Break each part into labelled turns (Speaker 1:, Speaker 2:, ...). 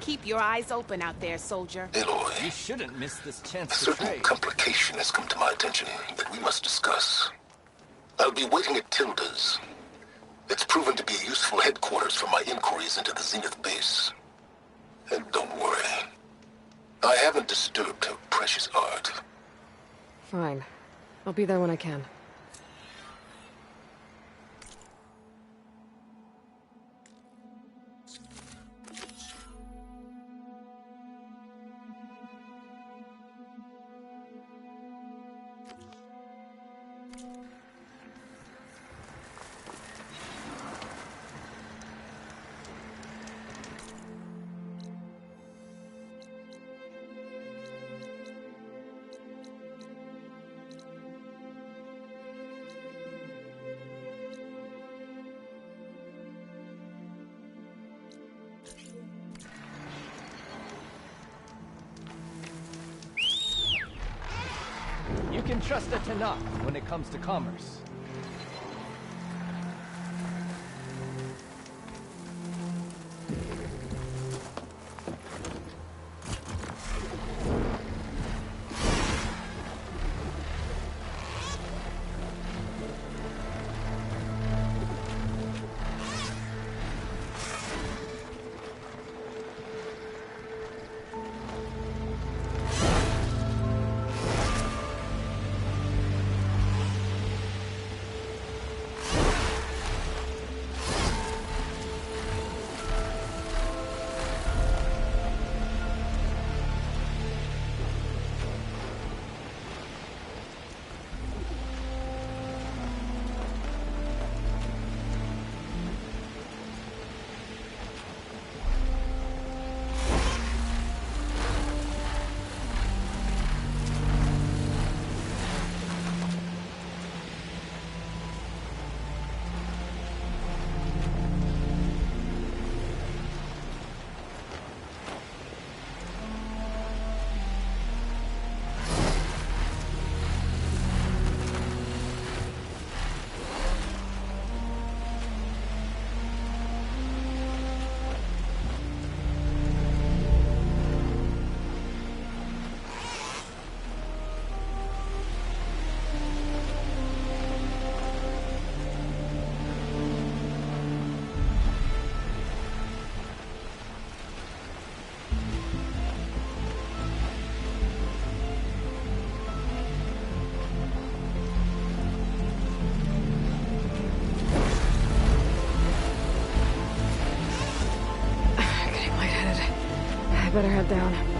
Speaker 1: Keep your eyes open out there, soldier.
Speaker 2: Aloy.
Speaker 3: You shouldn't miss this chance
Speaker 2: A
Speaker 3: to
Speaker 2: certain
Speaker 3: trade.
Speaker 2: complication has come to my attention that we must discuss. I'll be waiting at Tilda's. It's proven to be a useful headquarters for my inquiries into the Zenith base. And don't worry. I haven't disturbed her precious art.
Speaker 4: Fine. I'll be there when I can.
Speaker 3: You can trust a Tanakh when it comes to commerce. Better head down.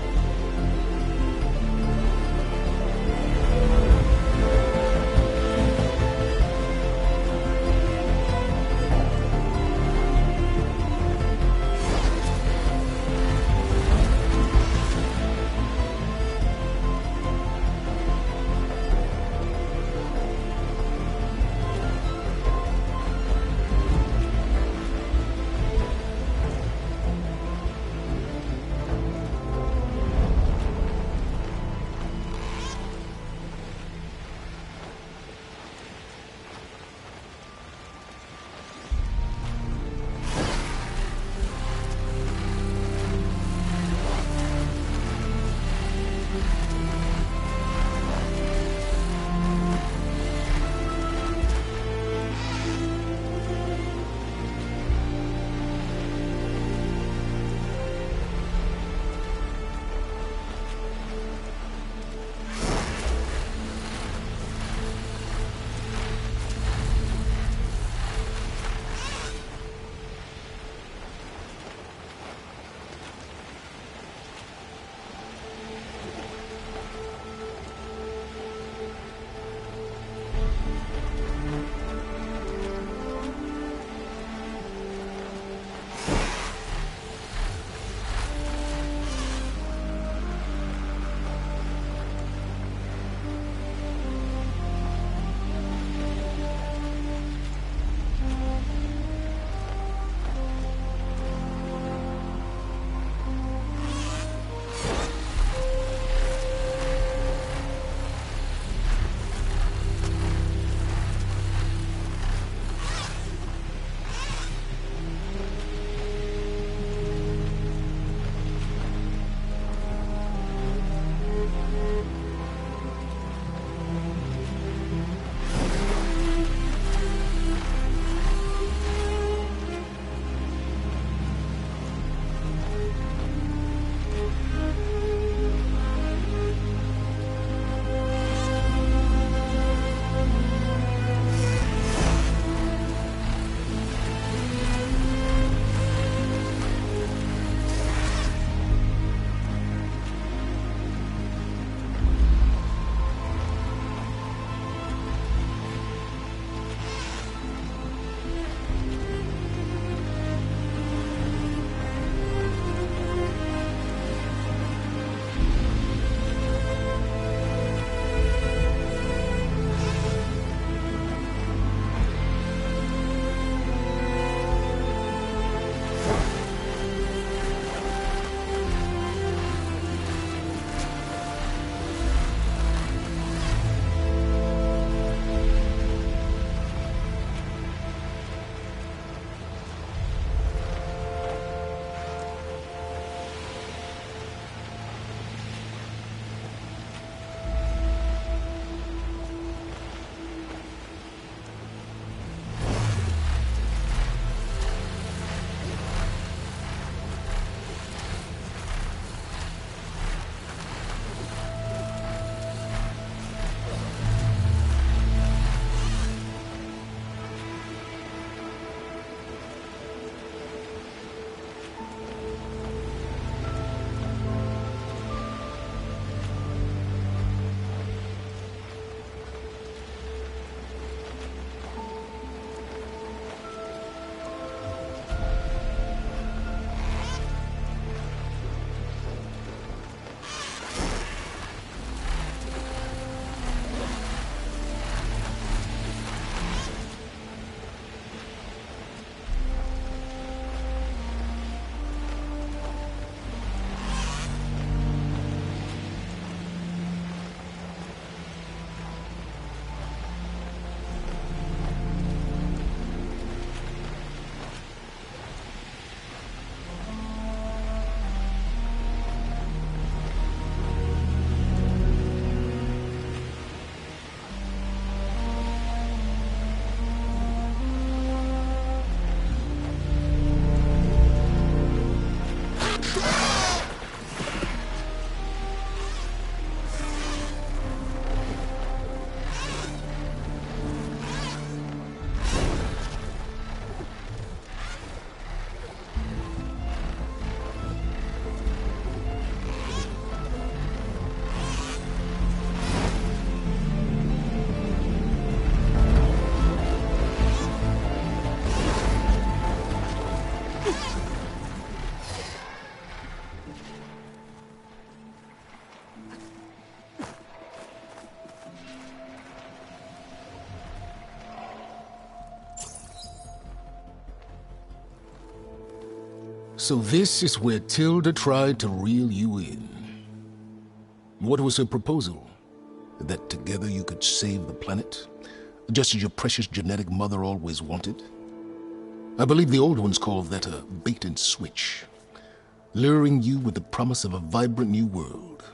Speaker 2: So this is where Tilda tried to reel you in. What was her proposal? That together you could save the planet? Just as your precious genetic mother always wanted? I believe the old ones called that a bait and switch. Luring you with the promise of a vibrant new world,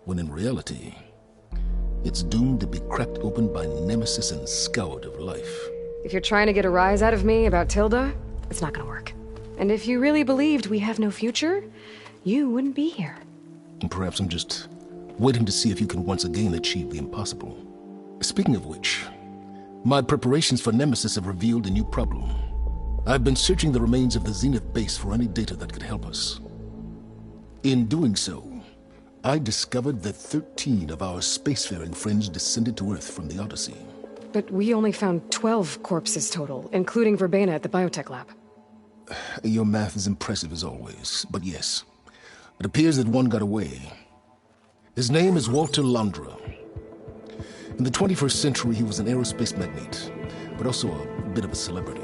Speaker 2: when in reality, it's doomed to be cracked open by nemesis and scoured of life.
Speaker 4: If you're trying to get a rise out of me about Tilda, it's not gonna work. And if you really believed we have no future, you wouldn't be here.
Speaker 2: And perhaps I'm just waiting to see if you can once again achieve the impossible. Speaking of which, my preparations for Nemesis have revealed a new problem. I've been searching the remains of the Zenith base for any data that could help us. In doing so, I discovered that 13 of our spacefaring friends descended to Earth from the Odyssey.
Speaker 4: But we only found 12 corpses total, including Verbena at the biotech lab.
Speaker 2: Your math is impressive as always, but yes, it appears that one got away. His name is Walter Londra. In the 21st century, he was an aerospace magnate, but also a bit of a celebrity.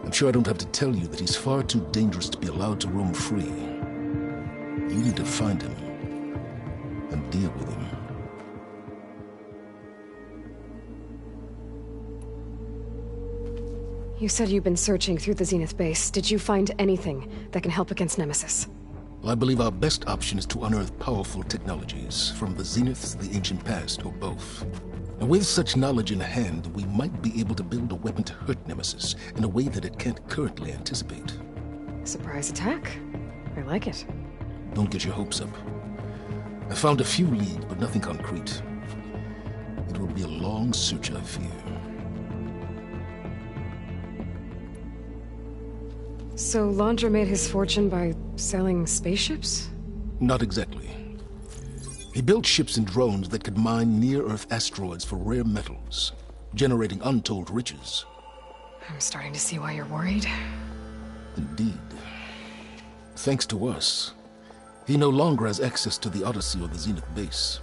Speaker 2: I'm sure I don't have to tell you that he's far too dangerous to be allowed to roam free. You need to find him and deal with him.
Speaker 4: You said you've been searching through the Zenith base. Did you find anything that can help against Nemesis?
Speaker 2: Well, I believe our best option is to unearth powerful technologies, from the Zeniths, the ancient past, or both. And with such knowledge in hand, we might be able to build a weapon to hurt Nemesis in a way that it can't currently anticipate.
Speaker 4: Surprise attack. I like it.
Speaker 2: Don't get your hopes up. I found a few leads, but nothing concrete. It will be a long search, I fear.
Speaker 4: So Londra made his fortune by selling spaceships?
Speaker 2: Not exactly. He built ships and drones that could mine near-Earth asteroids for rare metals, generating untold riches.
Speaker 4: I'm starting to see why you're worried.
Speaker 2: Indeed. Thanks to us, he no longer has access to the Odyssey or the Zenith base,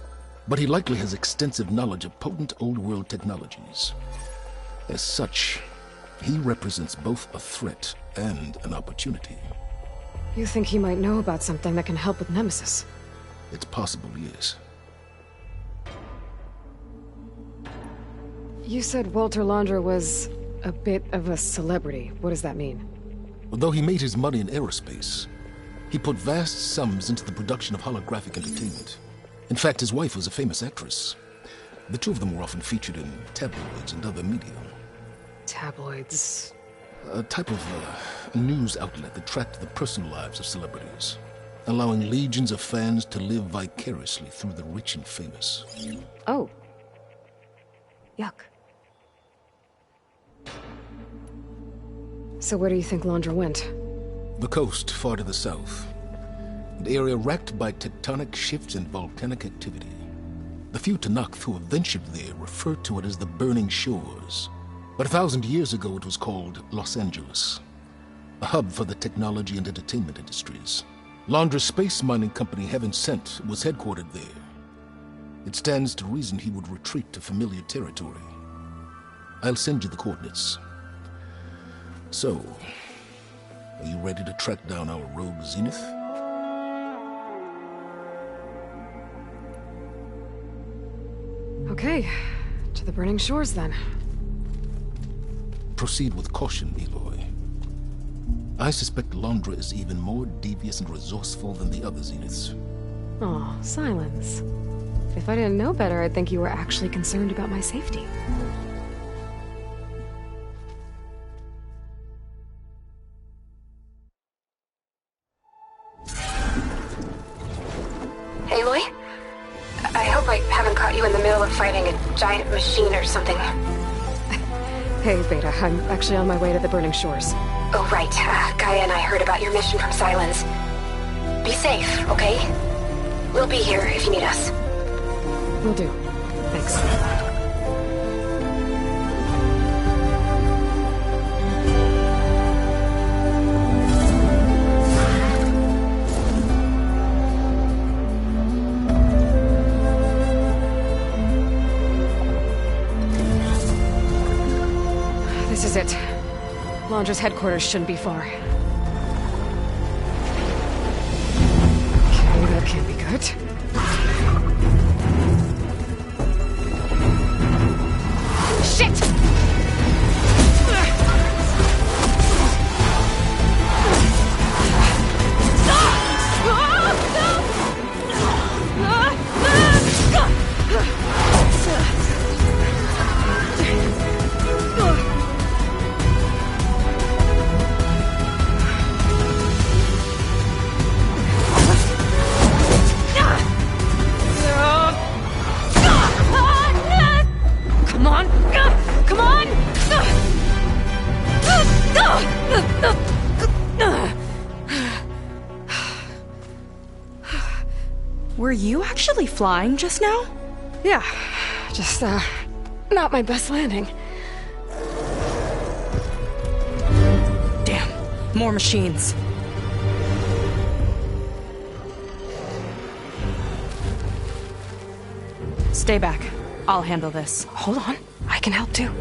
Speaker 2: but he likely has extensive knowledge of potent old-world technologies. As such, he represents both a threat and an opportunity.
Speaker 4: You think he might know about something that can help with Nemesis?
Speaker 2: It's possible, yes.
Speaker 4: You said Walter Londra was a bit of a celebrity. What does that mean?
Speaker 2: Although he made his money in aerospace, he put vast sums into the production of holographic entertainment. In fact, his wife was a famous actress. The two of them were often featured in tabloids and other media.
Speaker 4: Tabloids?
Speaker 2: A type of news outlet that tracked the personal lives of celebrities, allowing legions of fans to live vicariously through the rich and famous.
Speaker 4: Oh. Yuck. So where do you think Londra went?
Speaker 2: The coast, far to the south. An area racked by tectonic shifts and volcanic activity. The few Tanakh who have ventured there refer to it as the Burning Shores. But 1,000 years ago it was called Los Angeles, a hub for the technology and entertainment industries. Londra's space mining company, Heaven Sent, was headquartered there. It stands to reason he would retreat to familiar territory. I'll send you the coordinates. So, are you ready to track down our rogue Zenith?
Speaker 4: Okay, to the Burning Shores then.
Speaker 2: Proceed with caution, Eloy. I suspect Londra is even more devious and resourceful than the other Zeniths.
Speaker 4: Oh, Sylens. If I didn't know better, I'd think you were actually concerned about my safety.
Speaker 5: Aloy? I hope I haven't caught you in the middle of fighting a giant machine or something.
Speaker 4: Hey, Beta, I'm actually on my way to the Burning Shores.
Speaker 5: Oh, right. Gaia and I heard about your mission from Sylens. Be safe, okay? We'll be here if you need us.
Speaker 4: Will do. Thanks. This is it. Launder's headquarters shouldn't be far. Okay, that can't be good. Shit!
Speaker 6: Were you actually flying just now?
Speaker 4: Yeah, just, not my best landing.
Speaker 6: Damn, more machines. Stay back. I'll handle this.
Speaker 4: Hold on, I can help too.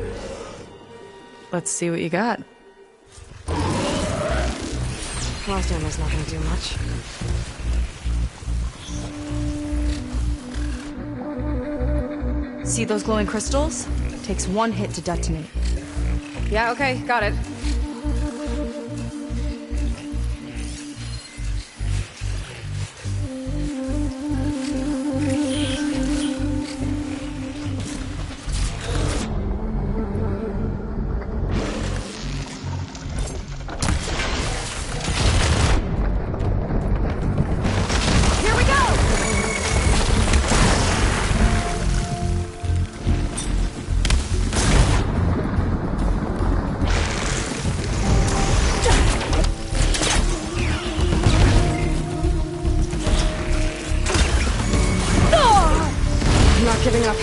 Speaker 6: Let's see what you got.
Speaker 4: Lost ammo's not gonna do much.
Speaker 6: See those glowing crystals? Takes one hit to detonate.
Speaker 4: Yeah, okay, got it. Giving up.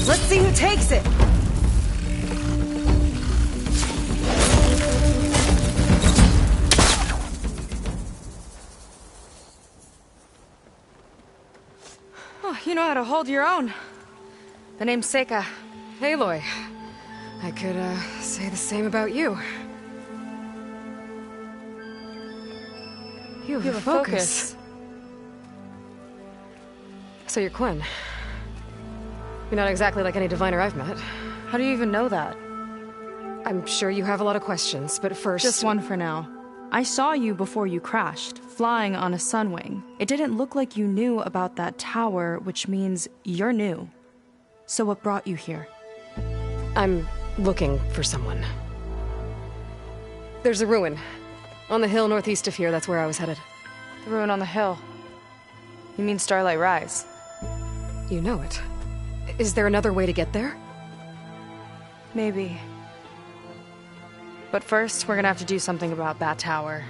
Speaker 6: Let's see who takes it. Oh, you know how to hold your own. The name's Seyka.
Speaker 4: Aloy. I could, say the same about you. You have a focus. So you're Quen. You're not exactly like any diviner I've met.
Speaker 6: How do you even know that?
Speaker 4: I'm sure you have a lot of questions, but first...
Speaker 6: Just one for now. I saw you before you crashed, flying on a sunwing. It didn't look like you knew about that tower, which means you're new. So what brought you here?
Speaker 4: I'm looking for someone. There's a ruin. On the hill northeast of here, that's where I was headed.
Speaker 6: The ruin on the hill. You mean Starlight Rise?
Speaker 4: You know it. Is there another way to get there?
Speaker 6: Maybe. But first, we're gonna have to do something about that tower.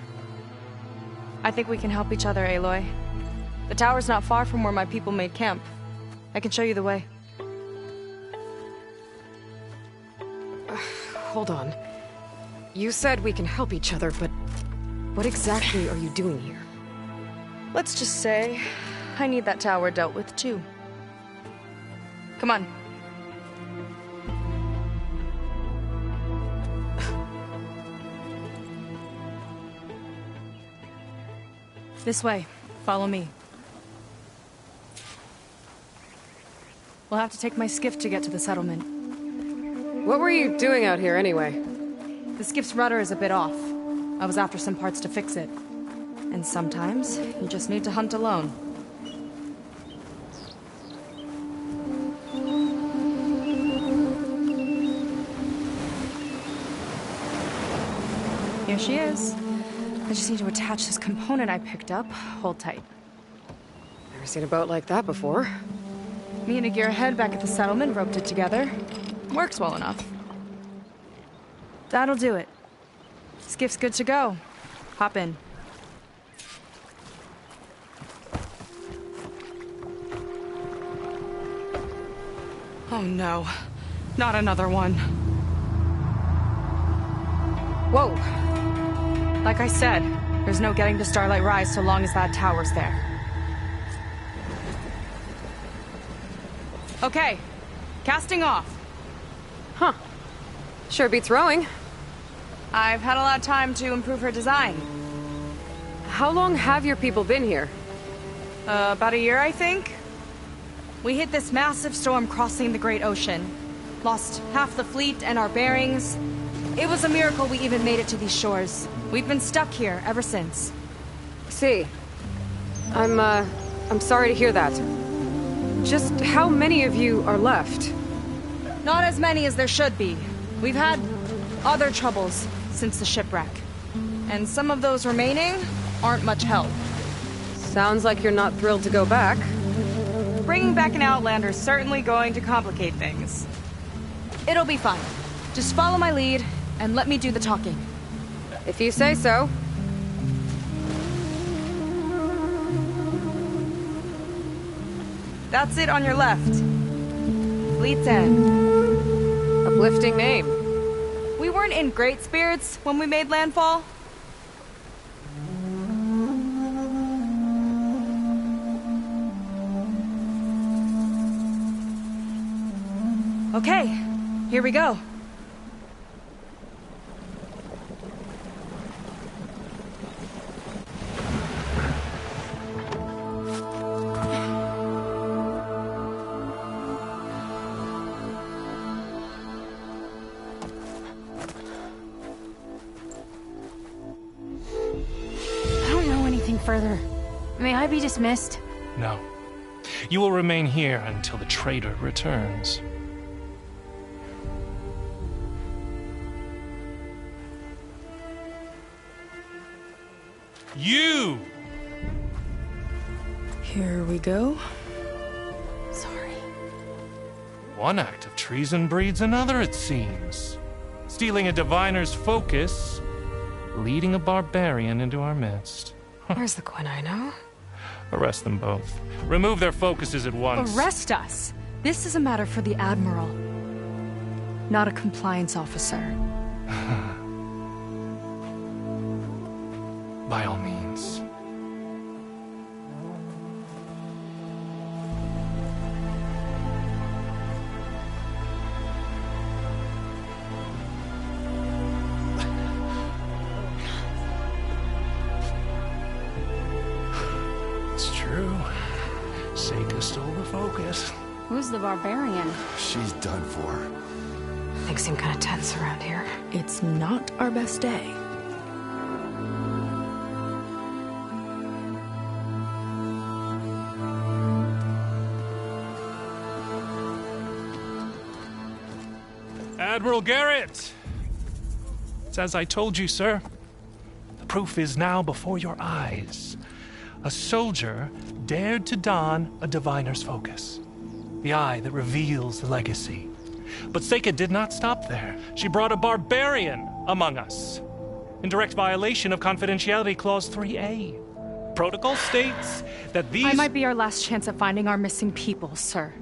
Speaker 6: I think we can help each other, Aloy. The tower's not far from where my people made camp. I can show you the way.
Speaker 4: Hold on. You said we can help each other, but what exactly are you doing here?
Speaker 6: Let's just say, I need that tower dealt with too. Come on. This way. Follow me. We'll have to take my skiff to get to the settlement.
Speaker 4: What were you doing out here anyway?
Speaker 6: The skiff's rudder is a bit off. I was after some parts to fix it. And sometimes, you just need to hunt alone. Here she is. I just need to attach this component I picked up. Hold tight.
Speaker 4: Never seen a boat like that before.
Speaker 6: Me and a gearhead back at the settlement roped it together. Works well enough. That'll do it. Skiff's good to go. Hop in. Oh no. Not another one.
Speaker 4: Whoa!
Speaker 6: Like I said, there's no getting to Starlight Rise so long as that tower's there. Okay. Casting off.
Speaker 4: Huh. Sure beats rowing.
Speaker 6: I've had a lot of time to improve her design.
Speaker 4: How long have your people been here?
Speaker 6: About a year, I think. We hit this massive storm crossing the Great Ocean. Lost half the fleet and our bearings. It was a miracle we even made it to these shores. We've been stuck here ever since.
Speaker 4: See. I'm sorry to hear that. Just how many of you are left?
Speaker 6: Not as many as there should be. We've had other troubles since the shipwreck. And some of those remaining aren't much help.
Speaker 4: Sounds like you're not thrilled to go back.
Speaker 6: Bringing back an Outlander is certainly going to complicate things. It'll be fine. Just follow my lead and let me do the talking.
Speaker 4: If you say so.
Speaker 6: That's it on your left. Fleet's End.
Speaker 4: Uplifting name.
Speaker 6: We weren't in great spirits when we made landfall. Okay, here we go.
Speaker 7: Further. May I be dismissed?
Speaker 8: No. You will remain here until the traitor returns. You!
Speaker 6: Here we go.
Speaker 7: Sorry.
Speaker 8: One act of treason breeds another, it seems. Stealing a diviner's focus, leading a barbarian into our midst.
Speaker 4: Where's the Quen I know?
Speaker 8: Arrest them both. Remove their focuses at once.
Speaker 6: Arrest us! This is a matter for the Admiral, not a compliance officer.
Speaker 8: By all means. Seyka stole the focus.
Speaker 7: Who's the barbarian?
Speaker 2: She's done for.
Speaker 4: Things seem kind of tense around here.
Speaker 6: It's not our best day.
Speaker 8: Admiral Gerrit! It's as I told you, sir. The proof is now before your eyes. A soldier dared to don a diviner's focus. The eye that reveals the legacy. But Seyka did not stop there. She brought a barbarian among us. In direct violation of Confidentiality Clause 3A. Protocol states that these...
Speaker 6: I might be our last chance at finding our missing people, sir.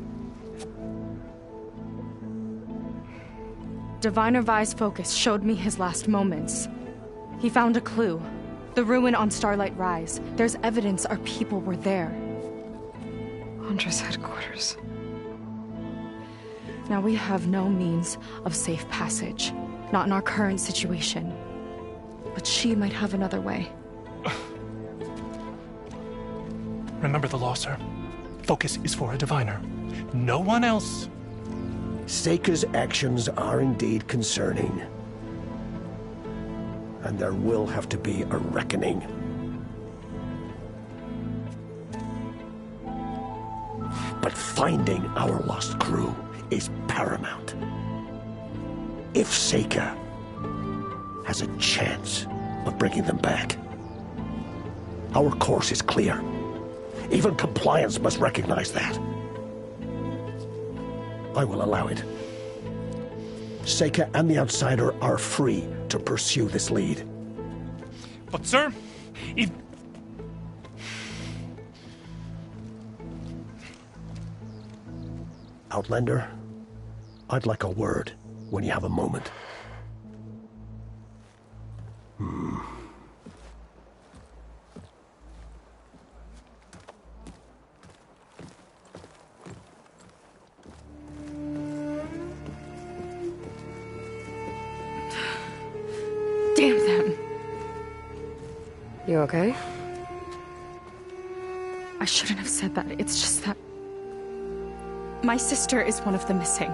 Speaker 6: Diviner Vi's focus showed me his last moments. He found a clue. The ruin on Starlight Rise. There's evidence our people were there.
Speaker 4: Huntress headquarters.
Speaker 6: Now we have no means of safe passage. Not in our current situation. But she might have another way.
Speaker 8: Remember the law, sir. Focus is for a diviner. No one else.
Speaker 9: Seyka's actions are indeed concerning. And there will have to be a reckoning. But finding our lost crew is paramount. If Seyka has a chance of bringing them back, our course is clear. Even compliance must recognize that. I will allow it. Seyka and the Outsider are free to pursue this lead.
Speaker 8: But, sir, if...
Speaker 9: Outlander, I'd like a word when you have a moment.
Speaker 7: Damn them.
Speaker 4: You okay?
Speaker 6: I shouldn't have said that. It's just that... my sister is one of the missing.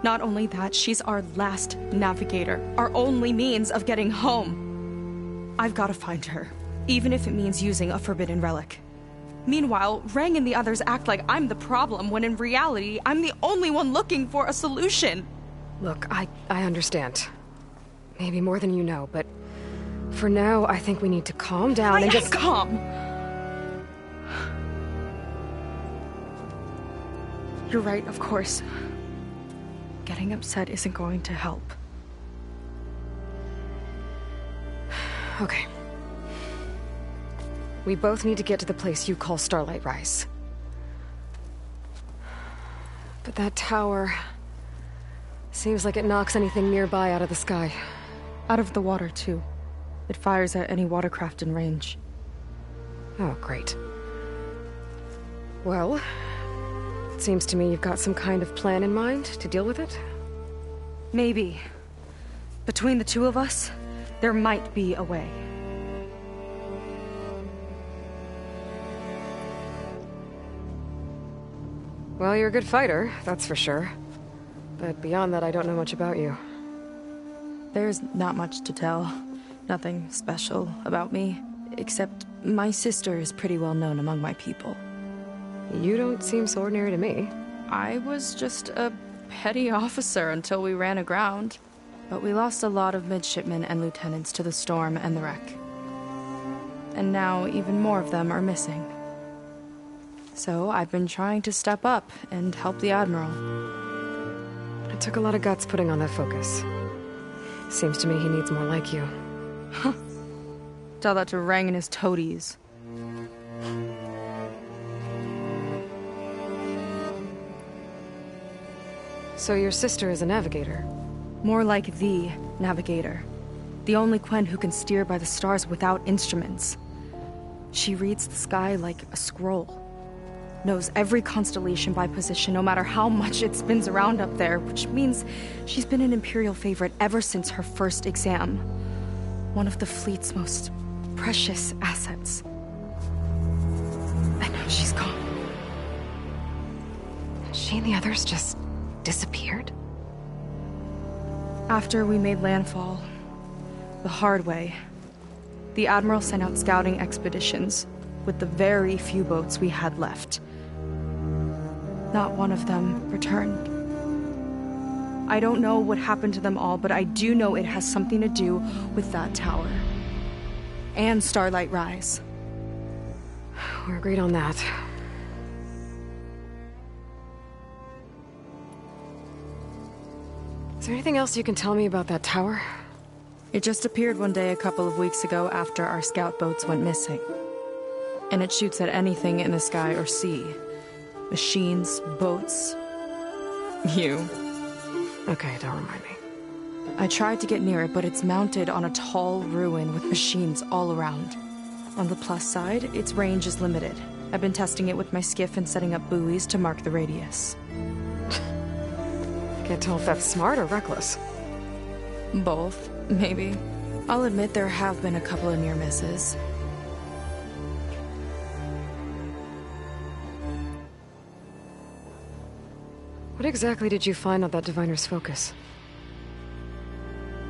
Speaker 6: Not only that, she's our last navigator, our only means of getting home. I've got to find her, even if it means using a forbidden relic. Meanwhile, Rang and the others act like I'm the problem, when in reality, I'm the only one looking for a solution.
Speaker 4: Look, I understand. Maybe more than you know, but for now, I think we need to calm down and just...
Speaker 6: calm! You're right, of course. Getting upset isn't going to help.
Speaker 4: Okay. We both need to get to the place you call Starlight Rise. But that tower... seems like it knocks anything nearby out of the sky.
Speaker 6: Out of the water, too. It fires at any watercraft in range.
Speaker 4: Oh, great. Well, it seems to me you've got some kind of plan in mind to deal with it?
Speaker 6: Maybe. Between the two of us, there might be a way.
Speaker 4: Well, you're a good fighter, that's for sure. But beyond that, I don't know much about you.
Speaker 6: There's not much to tell. Nothing special about me. Except my sister is pretty well known among my people.
Speaker 4: You don't seem so ordinary to me.
Speaker 6: I was just a petty officer until we ran aground. But we lost a lot of midshipmen and lieutenants to the storm and the wreck. And now even more of them are missing. So I've been trying to step up and help the Admiral.
Speaker 4: It took a lot of guts putting on that focus. Seems to me he needs more like you.
Speaker 6: Huh. Tell that to Rang and his toadies.
Speaker 4: So your sister is a navigator?
Speaker 6: More like the navigator. The only Quen who can steer by the stars without instruments. She reads the sky like a scroll. Knows every constellation by position, no matter how much it spins around up there, which means she's been an Imperial favorite ever since her first exam. One of the fleet's most precious assets. And now she's gone.
Speaker 4: She and the others just disappeared?
Speaker 6: After we made landfall, the hard way, the Admiral sent out scouting expeditions with the very few boats we had left. Not one of them returned. I don't know what happened to them all, but I do know it has something to do with that tower. And Starlight Rise.
Speaker 4: We're agreed on that. Is there anything else you can tell me about that tower?
Speaker 6: It just appeared one day a couple of weeks ago after our scout boats went missing. And it shoots at anything in the sky or sea. Machines, boats, you.
Speaker 4: Okay, don't remind me.
Speaker 6: I tried to get near it, but it's mounted on a tall ruin with machines all around. On the plus side, its range is limited. I've been testing it with my skiff and setting up buoys to mark the radius.
Speaker 4: Can't tell if that's smart or reckless.
Speaker 6: Both, maybe. I'll admit there have been a couple of near misses.
Speaker 4: What exactly did you find on that diviner's focus?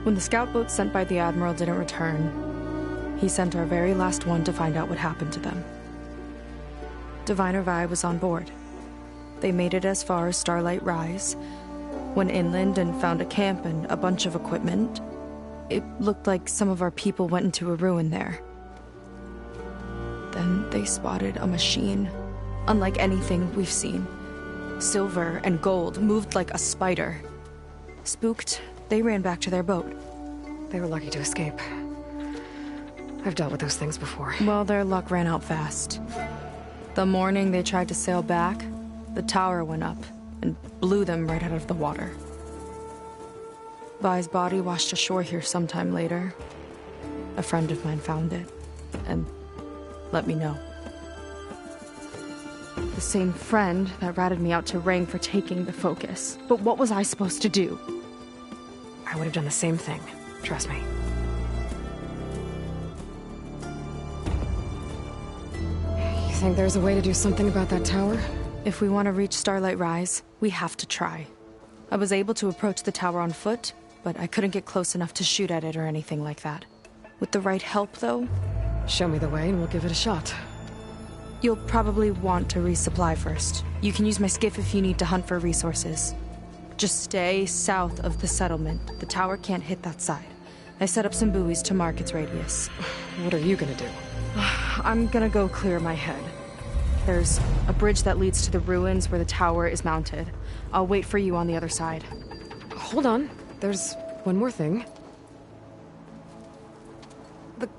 Speaker 6: When the scout boat sent by the Admiral didn't return, he sent our very last one to find out what happened to them. Diviner Vi was on board. They made it as far as Starlight Rise, went inland and found a camp and a bunch of equipment. It looked like some of our people went into a ruin there. Then they spotted a machine, unlike anything we've seen. Silver and gold, moved like a spider. Spooked, they ran back to their boat.
Speaker 4: They were lucky to escape. I've dealt with those things before.
Speaker 6: Well, their luck ran out fast. The morning they tried to sail back, the tower went up and blew them right out of the water. Vi's body washed ashore here sometime later. A friend of mine found it and let me know. The same friend that ratted me out to Rang for taking the focus. But what was I supposed to do?
Speaker 4: I would have done the same thing. Trust me. You think there's a way to do something about that tower?
Speaker 6: If we want to reach Starlight Rise, we have to try. I was able to approach the tower on foot, but I couldn't get close enough to shoot at it or anything like that. With the right help, though...
Speaker 4: Show me the way and we'll give it a shot.
Speaker 6: You'll probably want to resupply first. You can use my skiff if you need to hunt for resources. Just stay south of the settlement. The tower can't hit that side. I set up some buoys to mark its radius.
Speaker 4: What are you gonna do?
Speaker 6: I'm gonna go clear my head. There's a bridge that leads to the ruins where the tower is mounted. I'll wait for you on the other side.
Speaker 4: Hold on. There's one more thing.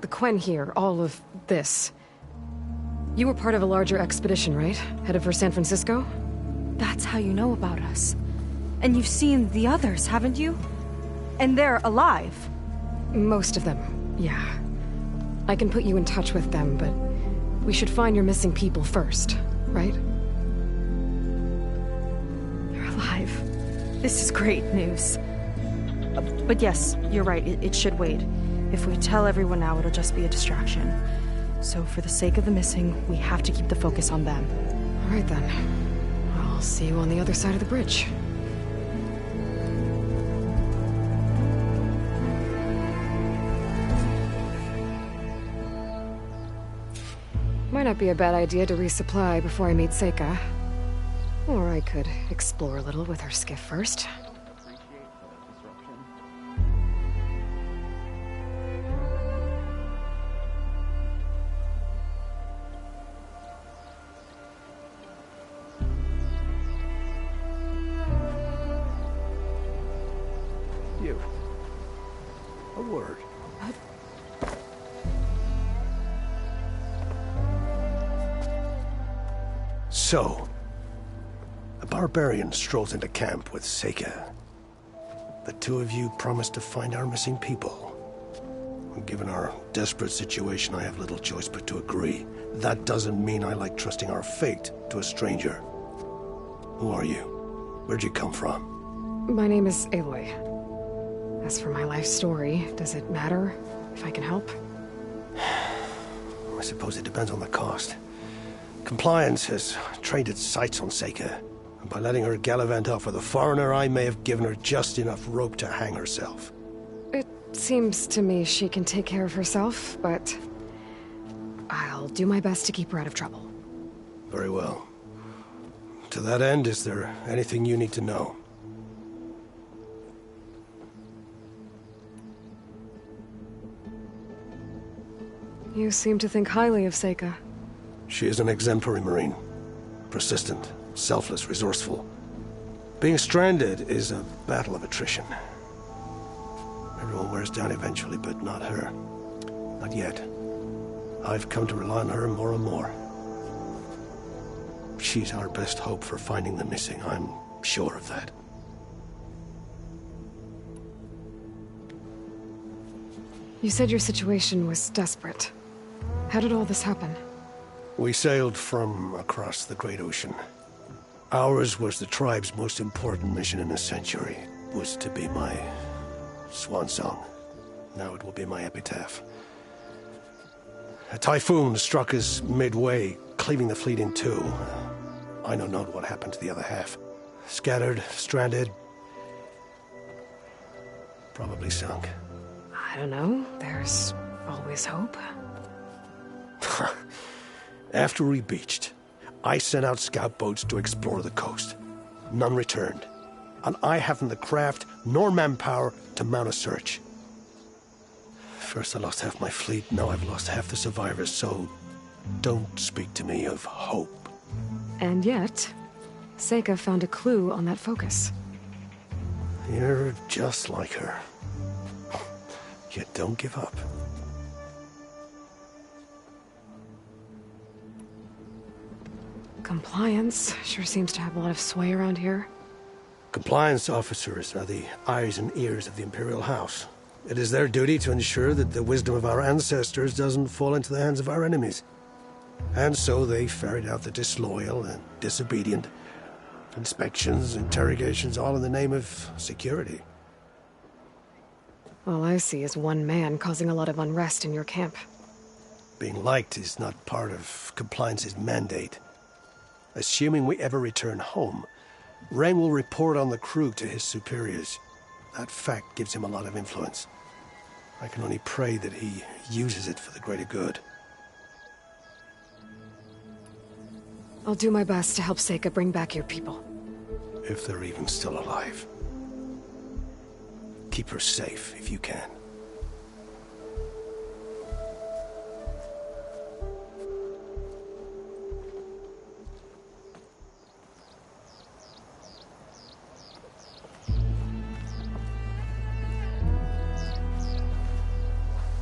Speaker 4: The Quen here, all of this. You were part of a larger expedition, right? Headed for San Francisco?
Speaker 6: That's how you know about us. And you've seen the others, haven't you? And they're alive.
Speaker 4: Most of them, yeah. I can put you in touch with them, but we should find your missing people first, right?
Speaker 6: They're alive. This is great news. But yes, you're right, it should wait. If we tell everyone now, it'll just be a distraction. So for the sake of the missing, we have to keep the focus on them.
Speaker 4: All right then. I'll see you on the other side of the bridge. Might not be a bad idea to resupply before I meet Seyka. Or I could explore a little with her skiff first.
Speaker 9: A word. So, a barbarian strolls into camp with Seyka. The two of you promised to find our missing people. Given our desperate situation, I have little choice but to agree. That doesn't mean I like trusting our fate to a stranger. Who are you? Where'd you come from?
Speaker 4: My name is Aloy. As for my life story, does it matter if I can help?
Speaker 9: I suppose it depends on the cost. Compliance has trained its sights on Seyka, and by letting her gallivant off with a foreigner, I may have given her just enough rope to hang herself.
Speaker 4: It seems to me she can take care of herself, but I'll do my best to keep her out of trouble.
Speaker 9: Very well. To that end, is there anything you need to know?
Speaker 4: You seem to think highly of Seyka.
Speaker 9: She is an exemplary Marine. Persistent, selfless, resourceful. Being stranded is a battle of attrition. Everyone wears down eventually, but not her. Not yet. I've come to rely on her more and more. She's our best hope for finding the missing, I'm sure of that.
Speaker 4: You said your situation was desperate. How did all this happen?
Speaker 9: We sailed from across the Great Ocean. Ours was the tribe's most important mission in a century. It was to be my swan song. Now it will be my epitaph. A typhoon struck us midway, cleaving the fleet in two. I know not what happened to the other half. Scattered, stranded. Probably sunk.
Speaker 4: I don't know. There's always hope.
Speaker 9: After we beached, I sent out scout boats to explore the coast. None returned. And I haven't the craft nor manpower to mount a search. First I lost half my fleet, now I've lost half the survivors, so don't speak to me of hope.
Speaker 4: And yet, Seyka found a clue on that focus.
Speaker 9: You're just like her. You don't give up.
Speaker 4: Compliance sure seems to have a lot of sway around here.
Speaker 9: Compliance officers are the eyes and ears of the Imperial House. It is their duty to ensure that the wisdom of our ancestors doesn't fall into the hands of our enemies. And so they ferret out the disloyal and disobedient. Inspections, interrogations, all in the name of security.
Speaker 4: All I see is one man causing a lot of unrest in your camp.
Speaker 9: Being liked is not part of Compliance's mandate. Assuming we ever return home, Rain will report on the crew to his superiors. That fact gives him a lot of influence. I can only pray that he uses it for the greater good.
Speaker 4: I'll do my best to help Seyka bring back your people.
Speaker 9: If they're even still alive. Keep her safe if you can.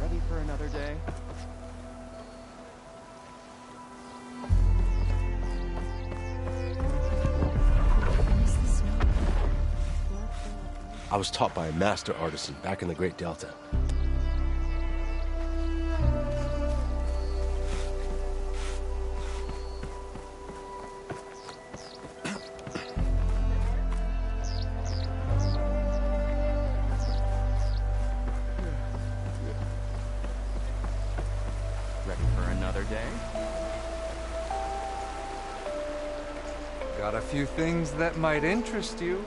Speaker 3: Ready for another day?
Speaker 10: I was taught by a master artisan back in the Great Delta.
Speaker 3: Ready for another day? Got a few things that might interest you.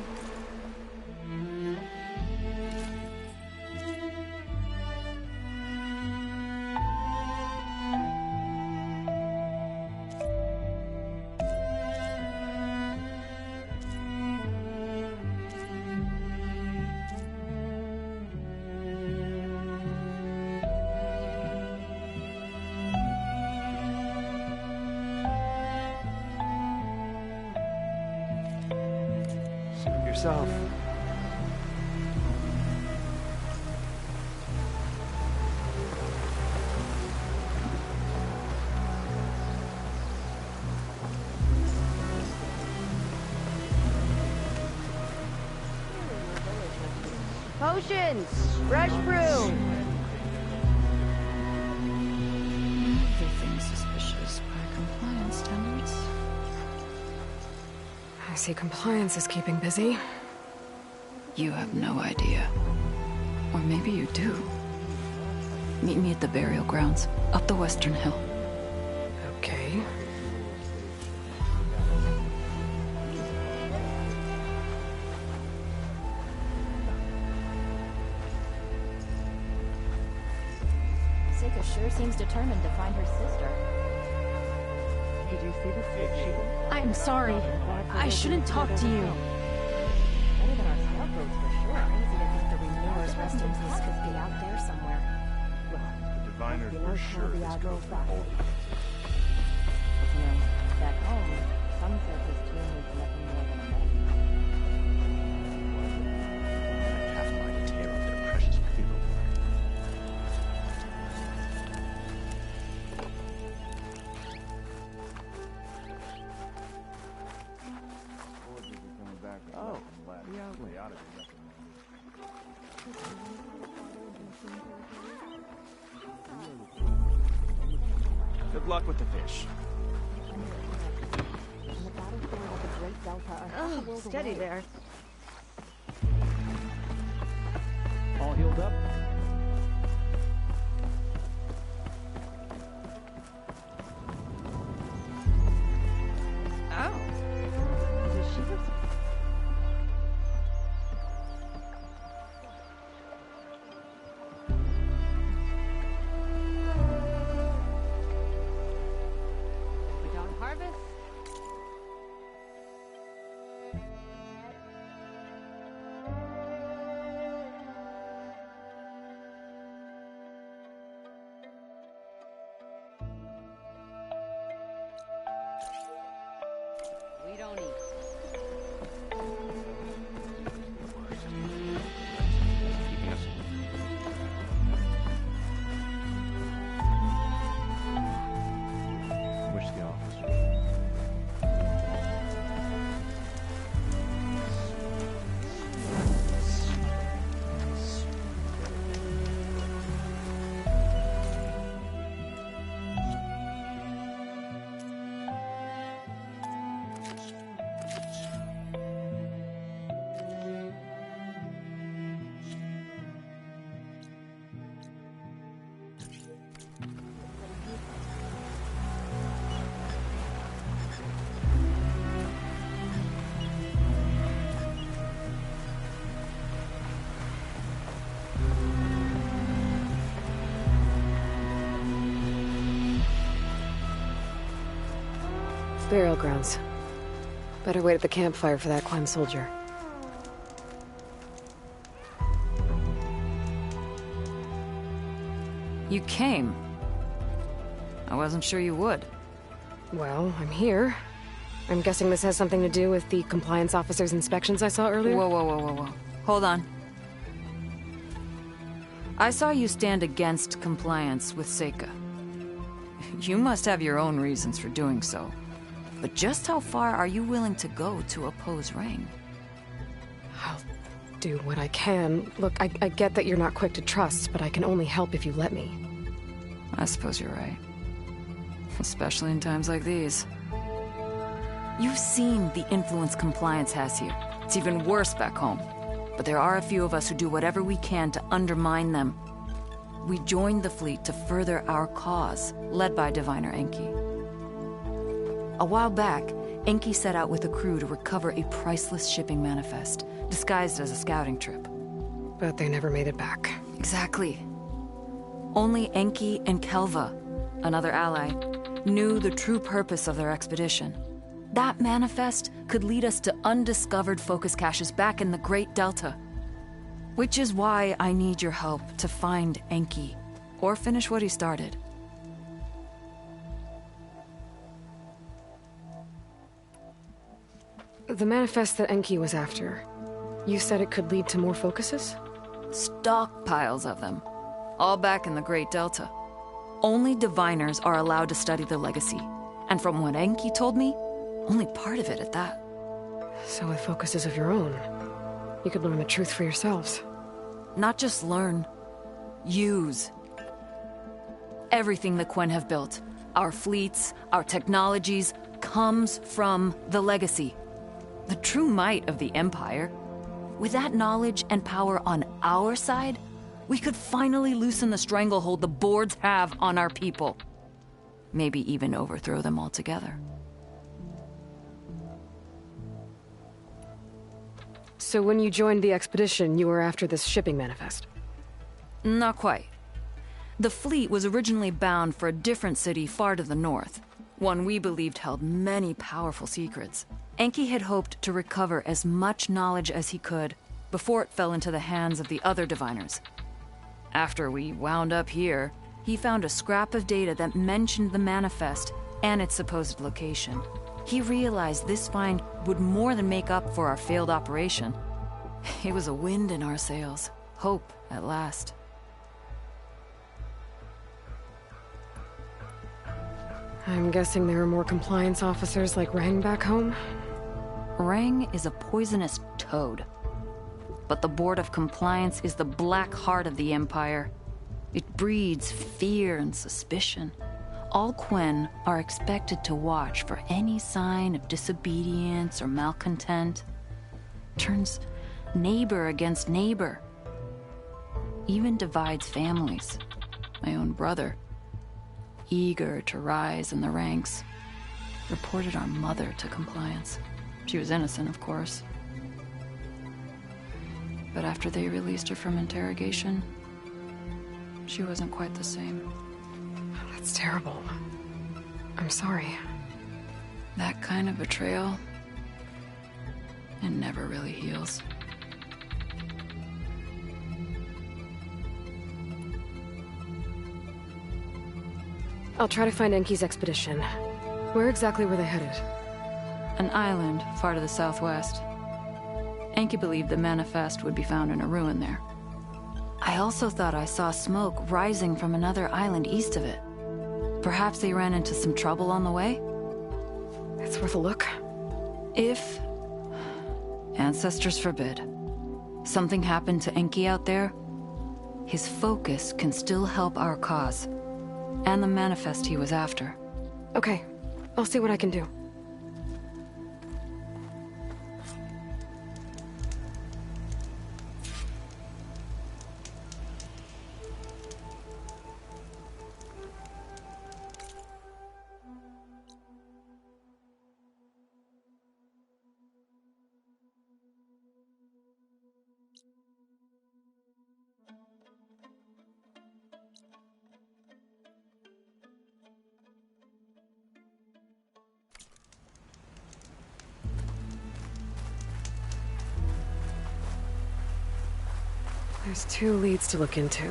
Speaker 3: Yourself.
Speaker 6: Potions! Fresh brew!
Speaker 7: Everything suspicious by compliance standards.
Speaker 4: I see Compliance is keeping busy.
Speaker 7: You have no idea. Or maybe you do. Meet me at the burial grounds, up the western hill.
Speaker 4: Okay.
Speaker 11: Seyka sure seems determined to find her sister.
Speaker 12: Did you see the snake?
Speaker 6: I'm sorry. I shouldn't talk to you.
Speaker 11: Better than our sailboats for sure. Crazy to think the renewers rest in peace could be out there somewhere.
Speaker 13: The diviners were sure this could have been old.
Speaker 11: You know, back home, some said his tomb was nothing more than a metaphor.
Speaker 10: Half mind to tear up their precious funeral.
Speaker 3: Oh, yeah. Good luck with the fish.
Speaker 6: Oh, steady there.
Speaker 3: All healed up?
Speaker 6: Oh. Does she have...
Speaker 10: Wish the officer.
Speaker 4: Burial grounds. Better wait at the campfire for that Quen soldier.
Speaker 7: You came. I wasn't sure you would.
Speaker 4: Well, I'm here. I'm guessing this has something to do with the compliance officer's inspections I saw earlier?
Speaker 7: Whoa. Hold on. I saw you stand against compliance with Seyka. You must have your own reasons for doing so. But just how far are you willing to go to oppose Rang?
Speaker 4: I'll do what I can. Look, I get that you're not quick to trust, but I can only help if you let me.
Speaker 7: I suppose you're right. Especially in times like these. You've seen the influence compliance has here. It's even worse back home. But there are a few of us who do whatever we can to undermine them. We joined the fleet to further our cause, led by Diviner Enki. A while back, Enki set out with a crew to recover a priceless shipping manifest, disguised as a scouting trip.
Speaker 4: But they never made it back.
Speaker 7: Exactly. Only Enki and Kelva, another ally, knew the true purpose of their expedition. That manifest could lead us to undiscovered focus caches back in the Great Delta. Which is why I need your help to find Enki, or finish what he started.
Speaker 4: The manifest that Enki was after, you said it could lead to more focuses?
Speaker 7: Stockpiles of them, all back in the Great Delta. Only diviners are allowed to study the legacy, and from what Enki told me, only part of it at that.
Speaker 4: So with focuses of your own, you could learn the truth for yourselves.
Speaker 7: Not just learn, use. Everything the Quen have built, our fleets, our technologies, comes from the legacy. The true might of the Empire. With that knowledge and power on our side, we could finally loosen the stranglehold the boards have on our people. Maybe even overthrow them altogether.
Speaker 4: So when you joined the expedition, you were after this shipping manifest?
Speaker 7: Not quite. The fleet was originally bound for a different city far to the north, one we believed held many powerful secrets. Enki had hoped to recover as much knowledge as he could before it fell into the hands of the other diviners. After we wound up here, he found a scrap of data that mentioned the manifest and its supposed location. He realized this find would more than make up for our failed operation. It was a wind in our sails. Hope, at last.
Speaker 4: I'm guessing there are more compliance officers like Rang back home?
Speaker 7: Rang is a poisonous toad. But the Board of Compliance is the black heart of the Empire. It breeds fear and suspicion. All Quen are expected to watch for any sign of disobedience or malcontent. Turns neighbor against neighbor. Even divides families. My own brother, eager to rise in the ranks, reported our mother to Compliance. She was innocent, of course. But after they released her from interrogation, she wasn't quite the same.
Speaker 4: That's terrible. I'm sorry.
Speaker 7: That kind of betrayal, it never really heals.
Speaker 4: I'll try to find Enki's expedition. Where exactly were they headed?
Speaker 7: An island far to the southwest. Enki believed the manifest would be found in a ruin there. I also thought I saw smoke rising from another island east of it. Perhaps they ran into some trouble on the way?
Speaker 4: It's worth a look.
Speaker 7: If... ancestors forbid. Something happened to Enki out there, his focus can still help our cause. And the manifest he was after.
Speaker 4: Okay, I'll see what I can do. There's 2 leads to look into.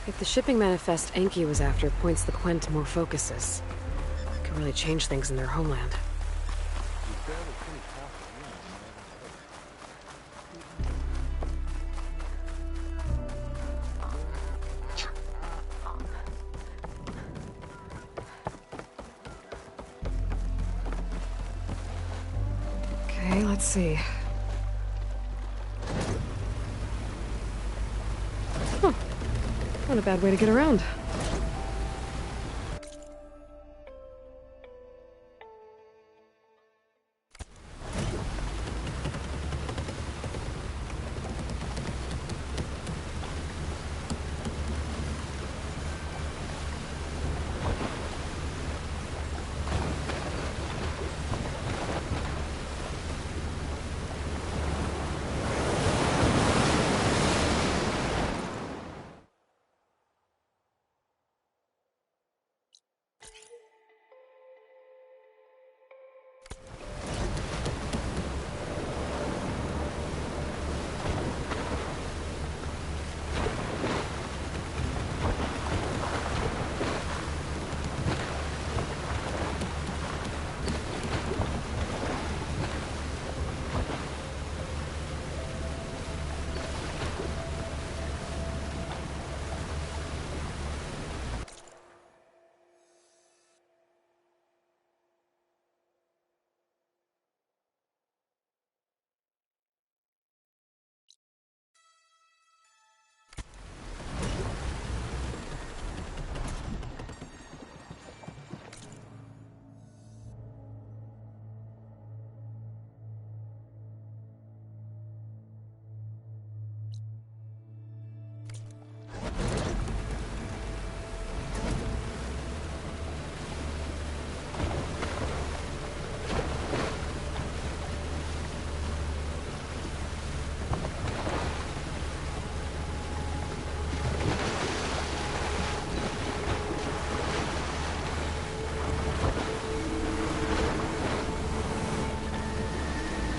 Speaker 4: If the shipping manifest Enki was after points the Quen to more focuses, it could really change things in their homeland. Okay, let's see. Not a bad way to get around.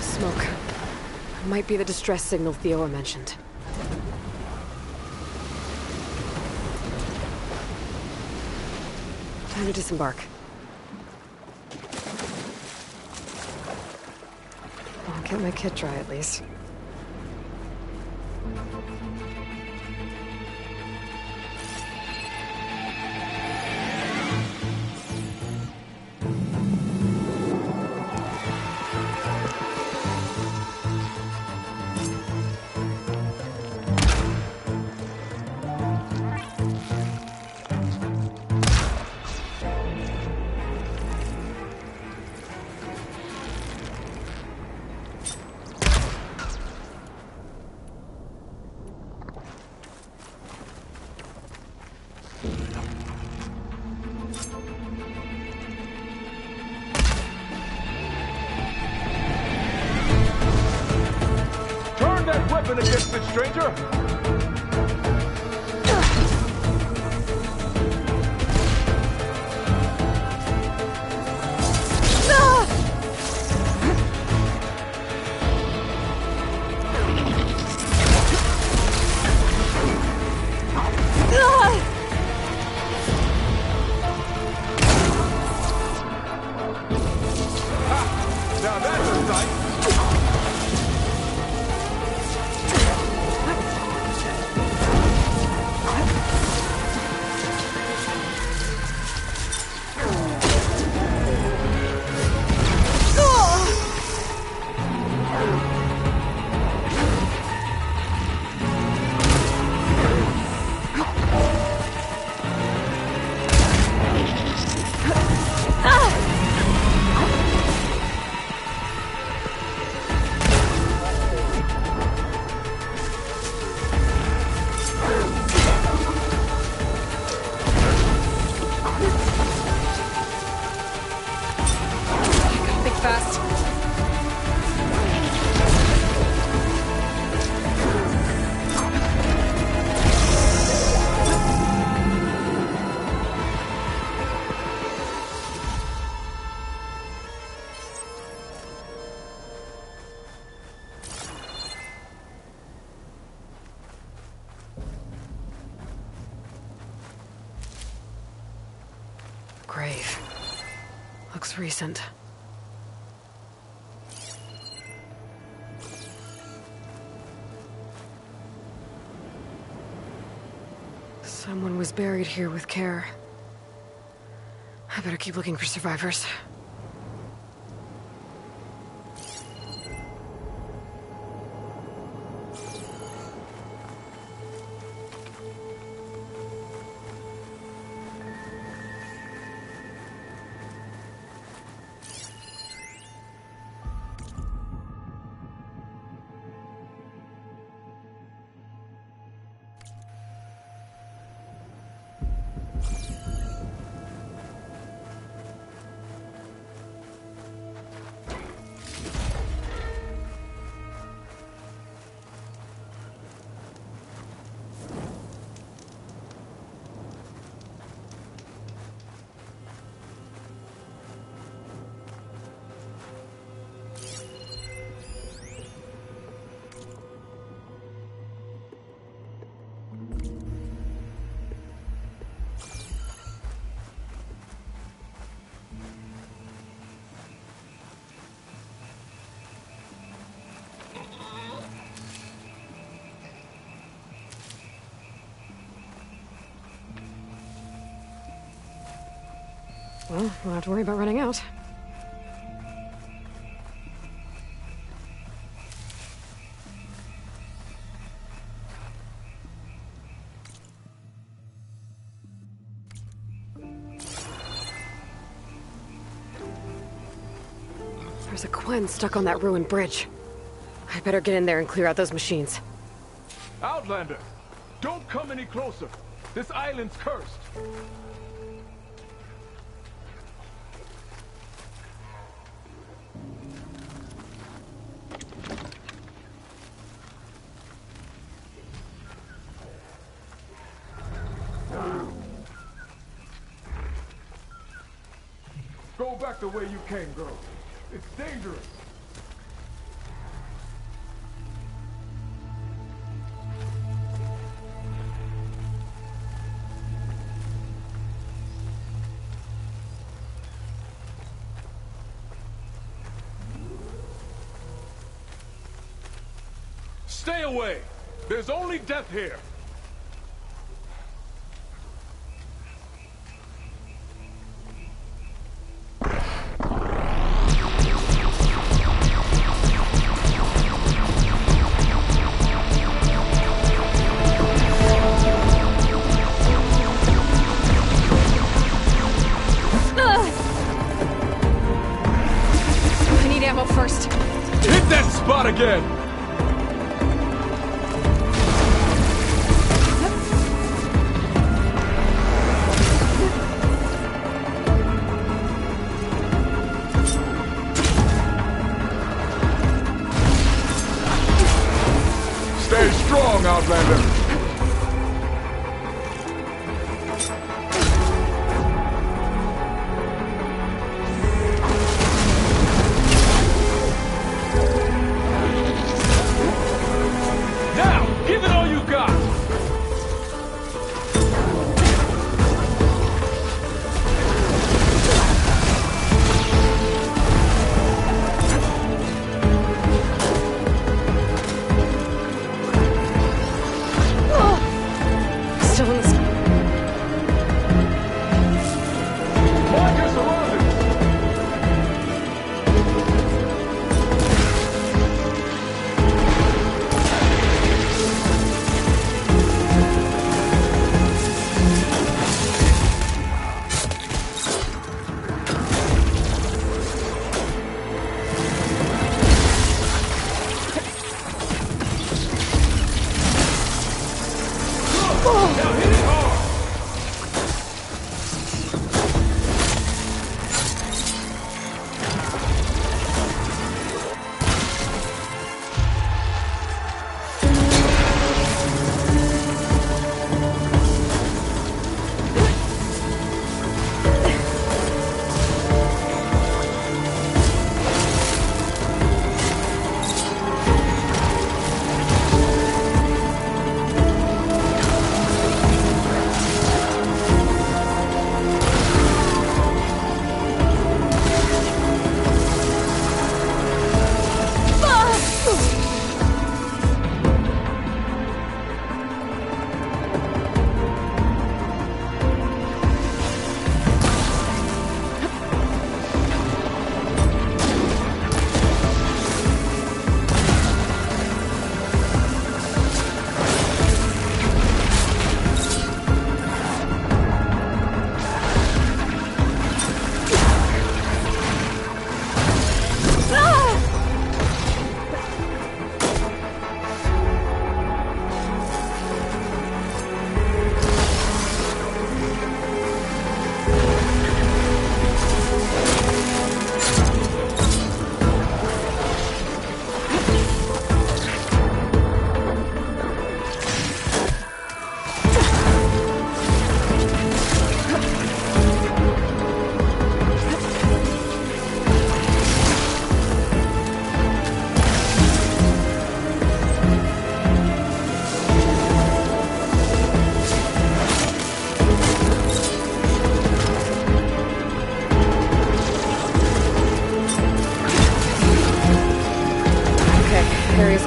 Speaker 4: Smoke. Might be the distress signal Theoa mentioned. Time to disembark. I'll get my kit dry at least.
Speaker 13: Weapon against it, stranger!
Speaker 6: fast.
Speaker 4: Grave. Looks recent. Someone was buried here with care. I better keep looking for survivors. Well, we'll have to worry about running out. There's a Quen stuck on that ruined bridge. I better get in there and clear out those machines.
Speaker 13: Outlander! Don't come any closer! This island's cursed! Go back the way you came, girl. It's dangerous. Stay away! There's only death here!
Speaker 6: I need ammo first.
Speaker 13: Hit that spot again! Stay strong, Outlander! Now, give it all you got!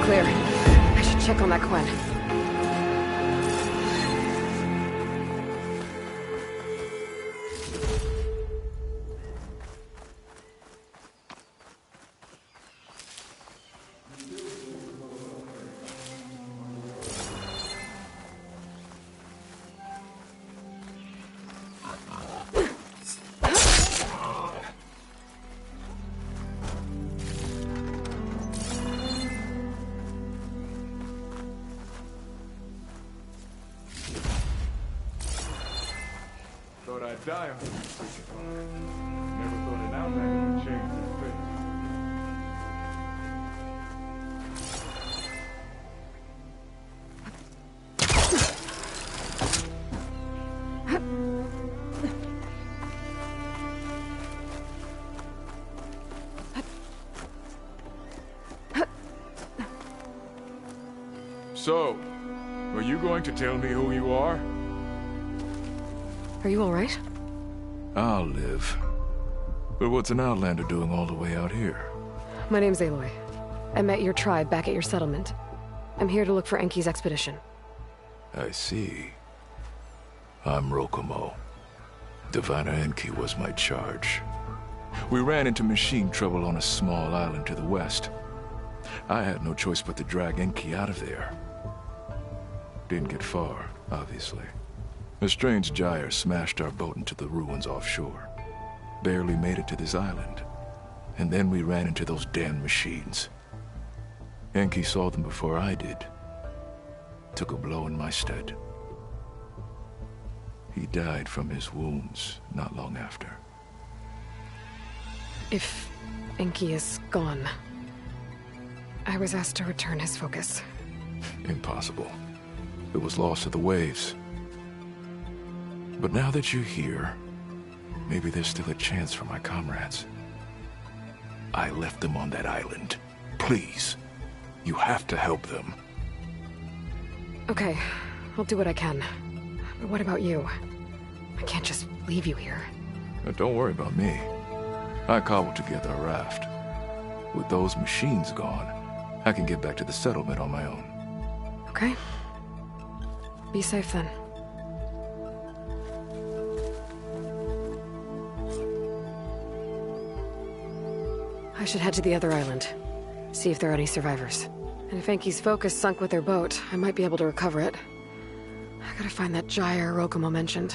Speaker 4: clear. I should check on that Quen.
Speaker 13: Thought I'd die on this freaking farm. Never thought an outlander would change their fate. So, are you going to tell me who you are?
Speaker 4: Are you alright?
Speaker 13: I'll live. But what's an outlander doing all the way out here?
Speaker 4: My name's Aloy. I met your tribe back at your settlement. I'm here to look for Enki's expedition.
Speaker 13: I see. I'm Rokomo. Diviner Enki was my charge. We ran into machine trouble on a small island to the west. I had no choice but to drag Enki out of there. Didn't get far, obviously. A strange gyre smashed our boat into the ruins offshore. Barely made it to this island. And then we ran into those damn machines. Enki saw them before I did. Took a blow in my stead. He died from his wounds not long after.
Speaker 4: If Enki is gone, I was asked to return his focus.
Speaker 13: Impossible. It was lost to the waves. But now that you're here, maybe there's still a chance for my comrades. I left them on that island. Please, you have to help them.
Speaker 4: Okay, I'll do what I can. But what about you? I can't just leave you here.
Speaker 13: Don't worry about me. I cobbled together a raft. With those machines gone, I can get back to the settlement on my own.
Speaker 4: Okay. Be safe then. I should head to the other island. See if there are any survivors. And if Enki's focus sunk with their boat, I might be able to recover it. I gotta find that gyre Rokomo mentioned.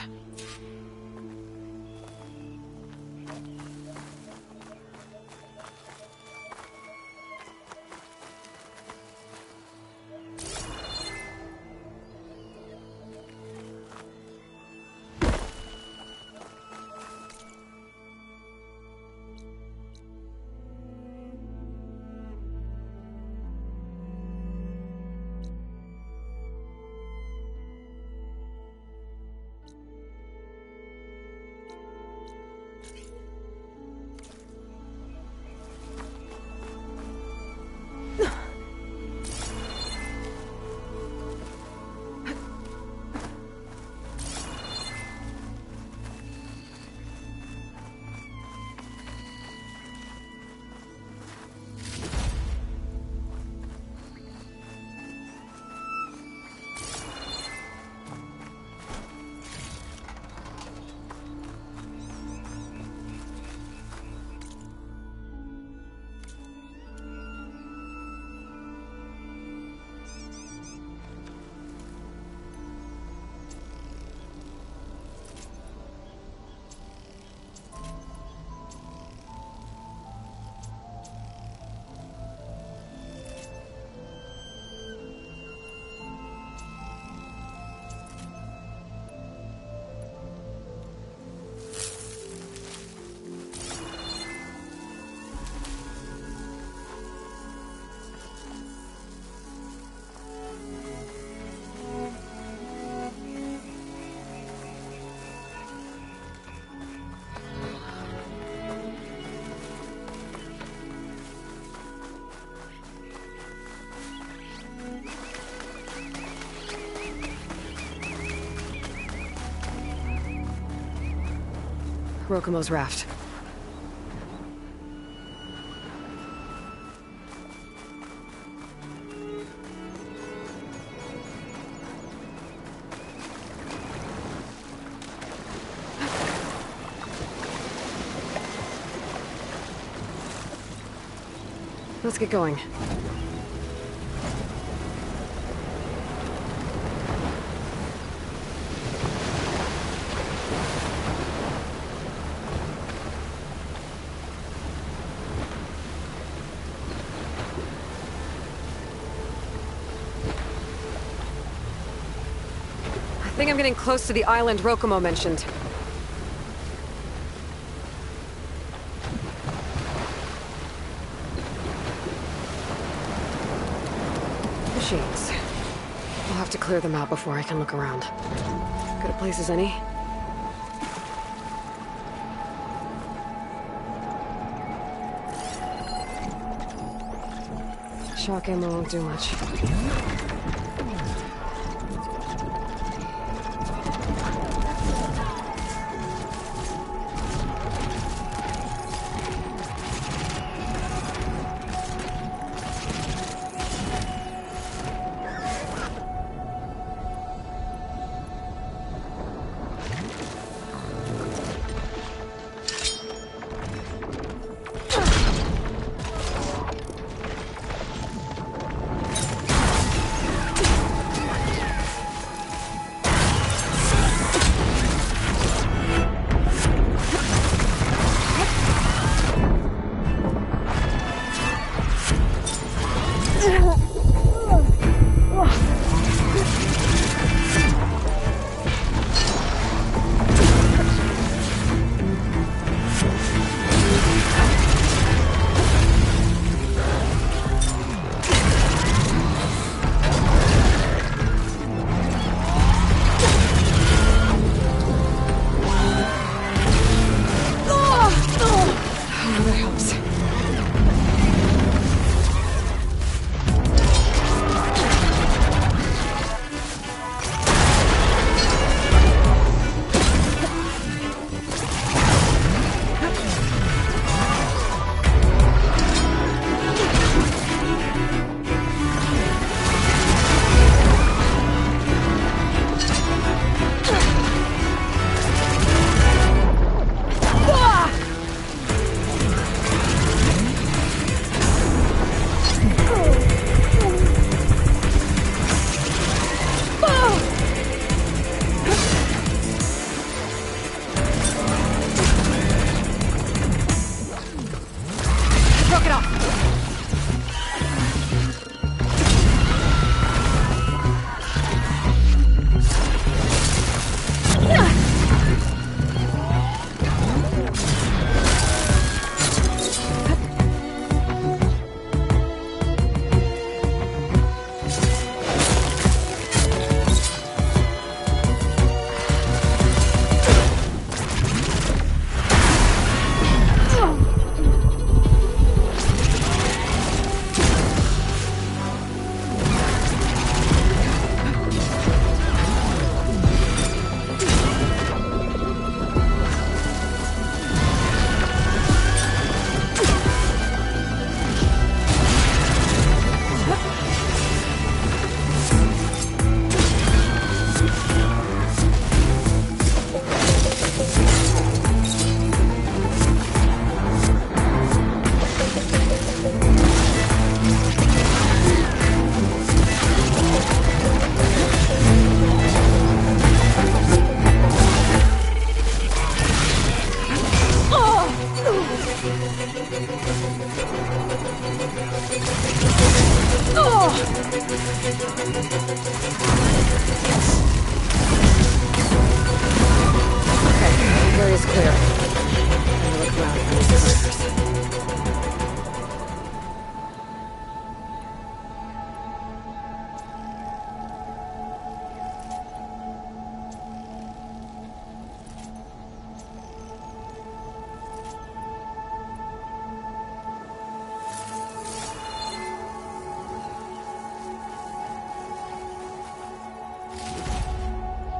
Speaker 4: Rokomo's raft. Let's get going. I think I'm getting close to the island Rokomo mentioned. Machines. I'll have to clear them out before I can look around. Good a place as any? Shock ammo won't do much.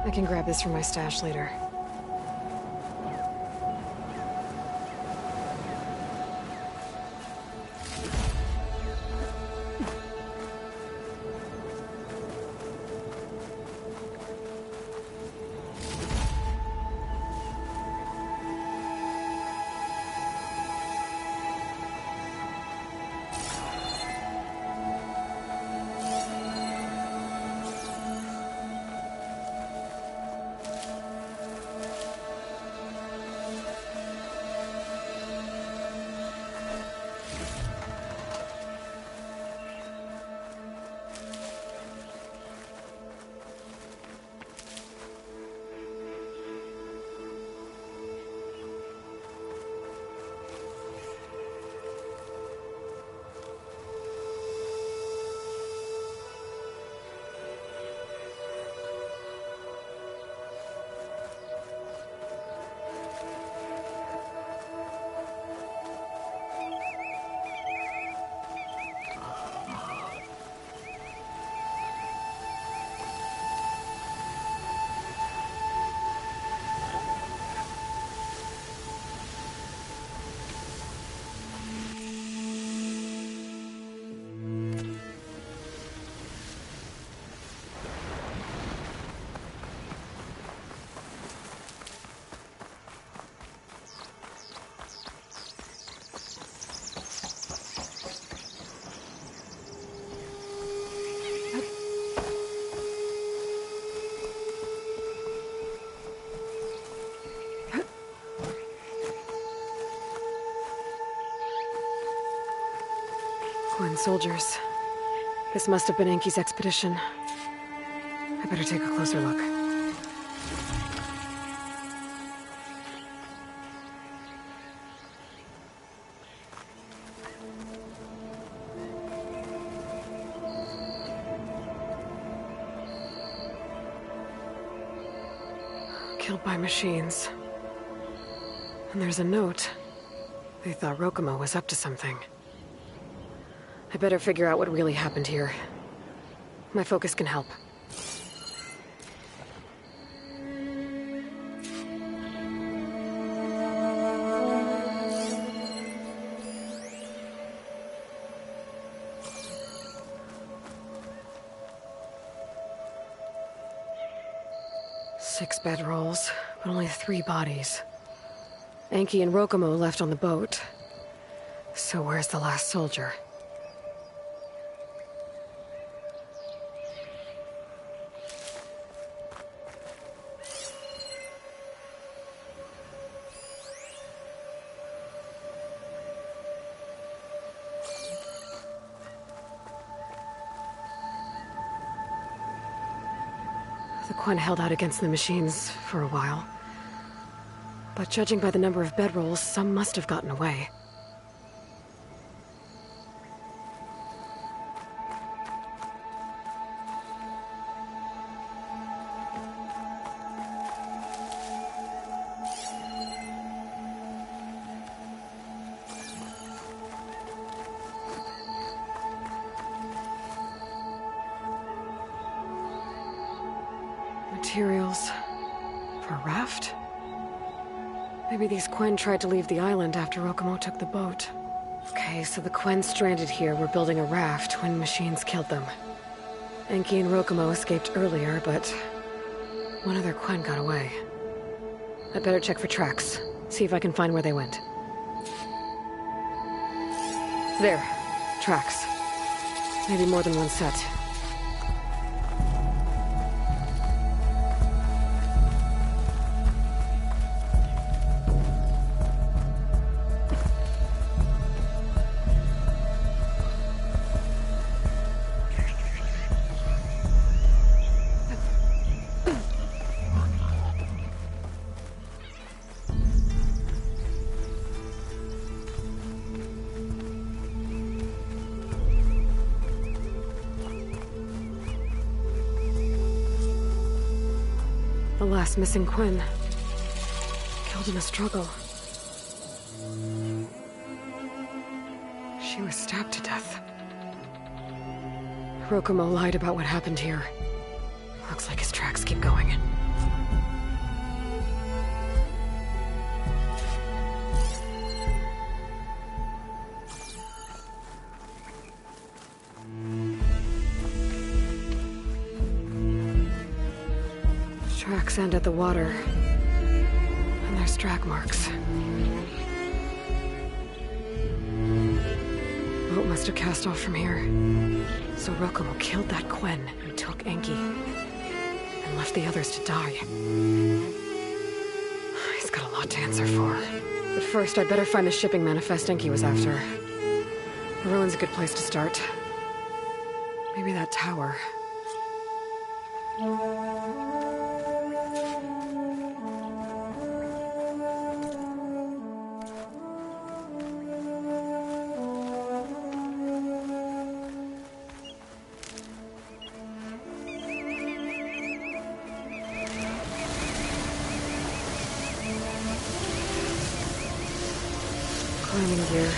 Speaker 4: I can grab this from my stash later. Quen soldiers. This must have been Enki's expedition. I better take a closer look. Killed by machines. And there's a note. They thought Rokomo was up to something. I better figure out what really happened here. My focus can help. Six bedrolls, but only 3 bodies. Enki and Rokomo left on the boat. So where's the last soldier? The Quen held out against the machines for a while. But judging by the number of bedrolls, some must have gotten away. Materials for a raft? Maybe these Quen tried to leave the island after Rokomo took the boat. Okay, so the Quen stranded here were building a raft when machines killed them. Enki and Rokomo escaped earlier, but one other Quen got away. I'd better check for tracks, see if I can find where they went. There. Tracks. Maybe more than one set. The last missing Quen. Killed in a struggle. She was stabbed to death. Rokomo lied about what happened here. Looks like his tracks keep going. Tracks end at the water. And there's drag marks. Boat must have cast off from here. So Rokomo killed that Quen and took Enki. And left the others to die. He's got a lot to answer for. But first, I'd better find the shipping manifest Enki was after. The ruin's a good place to start. Maybe that tower. Climbing gear.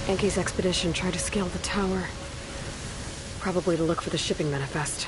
Speaker 4: Enki's expedition tried to scale the tower. Probably to look for the shipping manifest.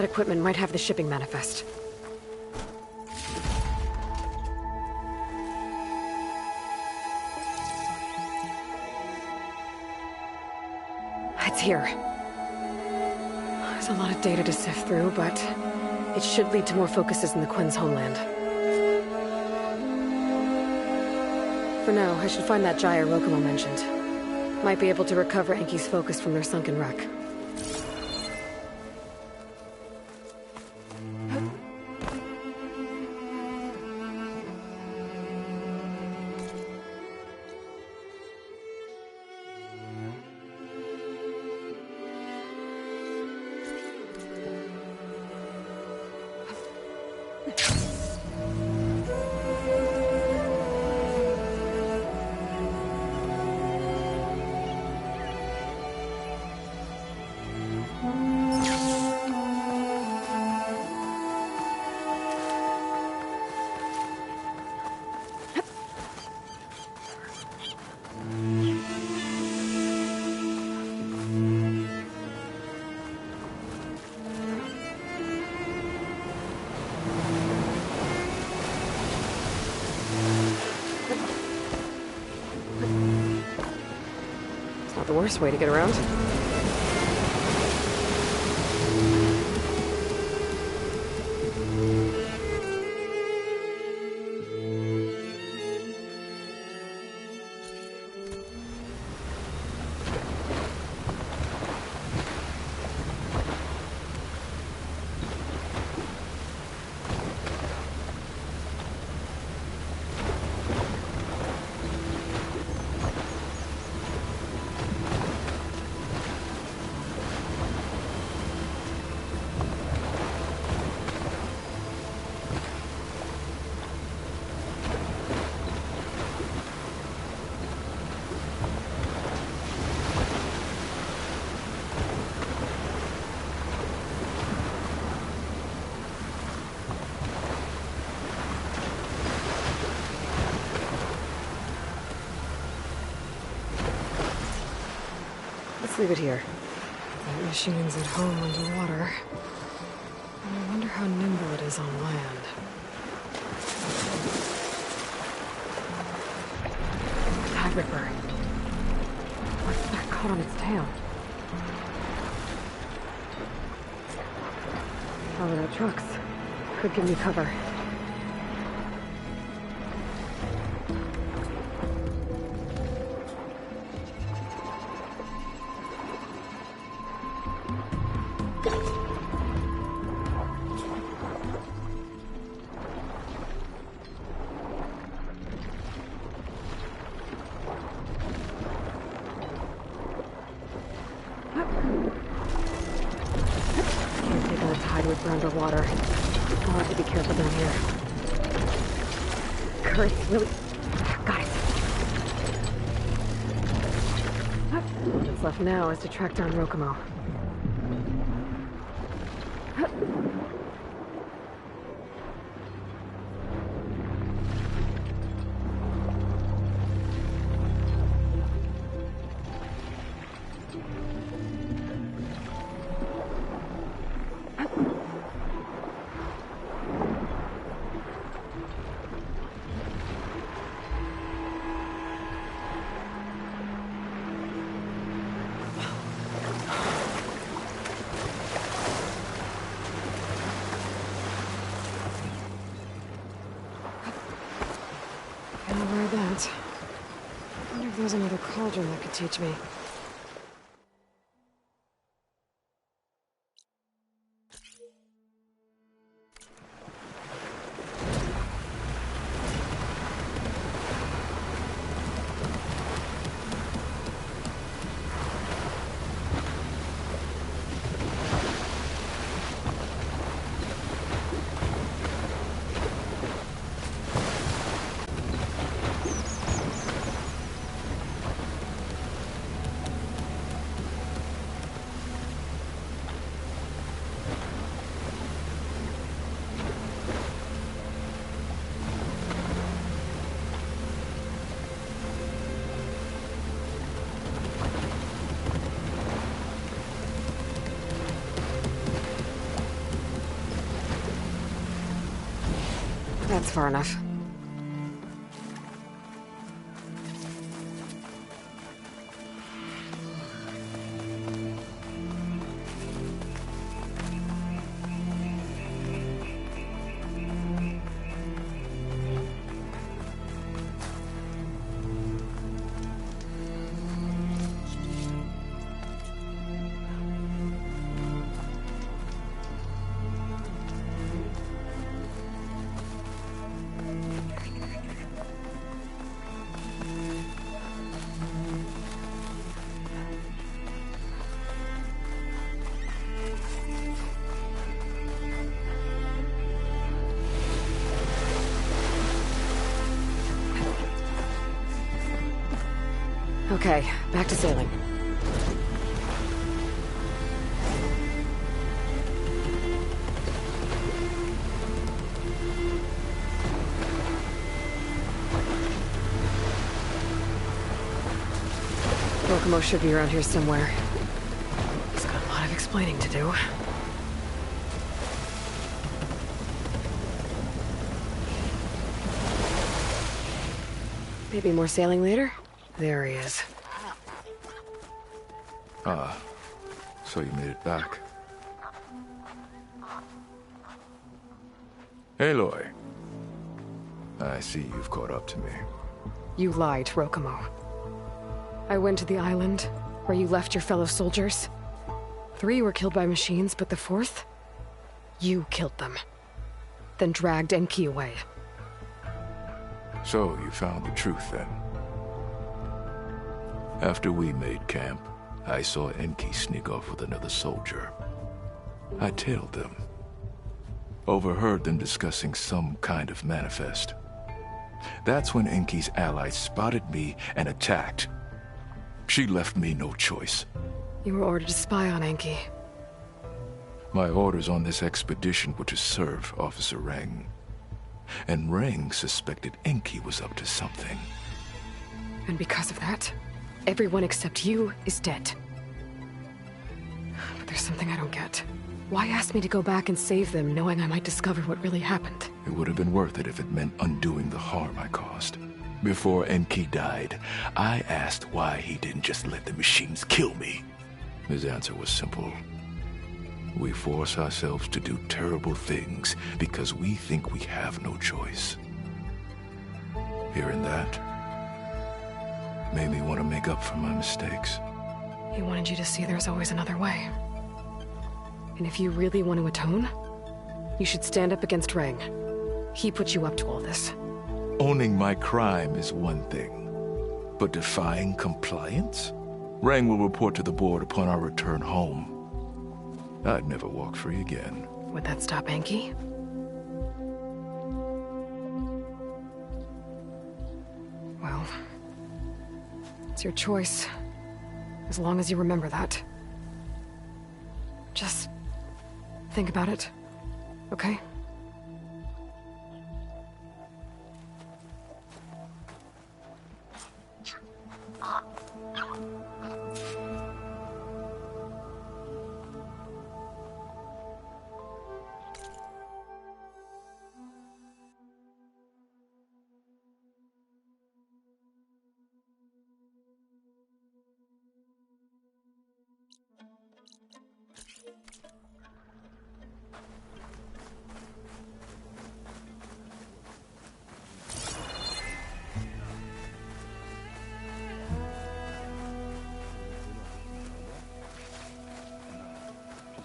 Speaker 4: That equipment might have the shipping manifest. It's here. There's a lot of data to sift through, but it should lead to more focuses in the Quen's homeland. For now, I should find that gyre Rokomo mentioned. Might be able to recover Enki's focus from their sunken wreck. The worst way to get around. Let's leave it here. That machine's at home underwater. I wonder how nimble it is on land. Tide Ripper. What's that caught on its tail? Powered out trucks. Could give me cover. Underwater. I'll have to be careful down here. Gerrit's really... got it. What's left now is to track down Rokomo. I wonder if there's another cauldron that could teach me. That's far enough. Okay, back to sailing. Rokomo should be around here somewhere. He's got a lot of explaining to do. Maybe more sailing later? There he is.
Speaker 13: Ah, so you made it back. Aloy. I see you've caught up to me.
Speaker 4: You lied, Rokomo. I went to the island, where you left your fellow soldiers. 3 were killed by machines, but the 4th? You killed them. Then dragged Enki away.
Speaker 13: So you found the truth then? After we made camp, I saw Enki sneak off with another soldier. I tailed them. Overheard them discussing some kind of manifest. That's when Enki's allies spotted me and attacked. She left me no choice.
Speaker 4: You were ordered to spy on Enki.
Speaker 13: My orders on this expedition were to serve Officer Reng. And Reng suspected Enki was up to something.
Speaker 4: And because of that, everyone except you is dead. But there's something I don't get. Why ask me to go back and save them, knowing I might discover what really happened?
Speaker 13: It would have been worth it if it meant undoing the harm I caused. Before Enki died, I asked why he didn't just let the machines kill me. His answer was simple. We force ourselves to do terrible things because we think we have no choice. Hearing that made me want to make up for my mistakes.
Speaker 4: He wanted you to see there's always another way. And if you really want to atone, you should stand up against Reng. He put you up to all this.
Speaker 13: Owning my crime is one thing, but defying compliance? Reng will report to the board upon our return home. I'd never walk free again.
Speaker 4: Would that stop Enki? Well, it's your choice. As long as you remember that. Just think about it, okay?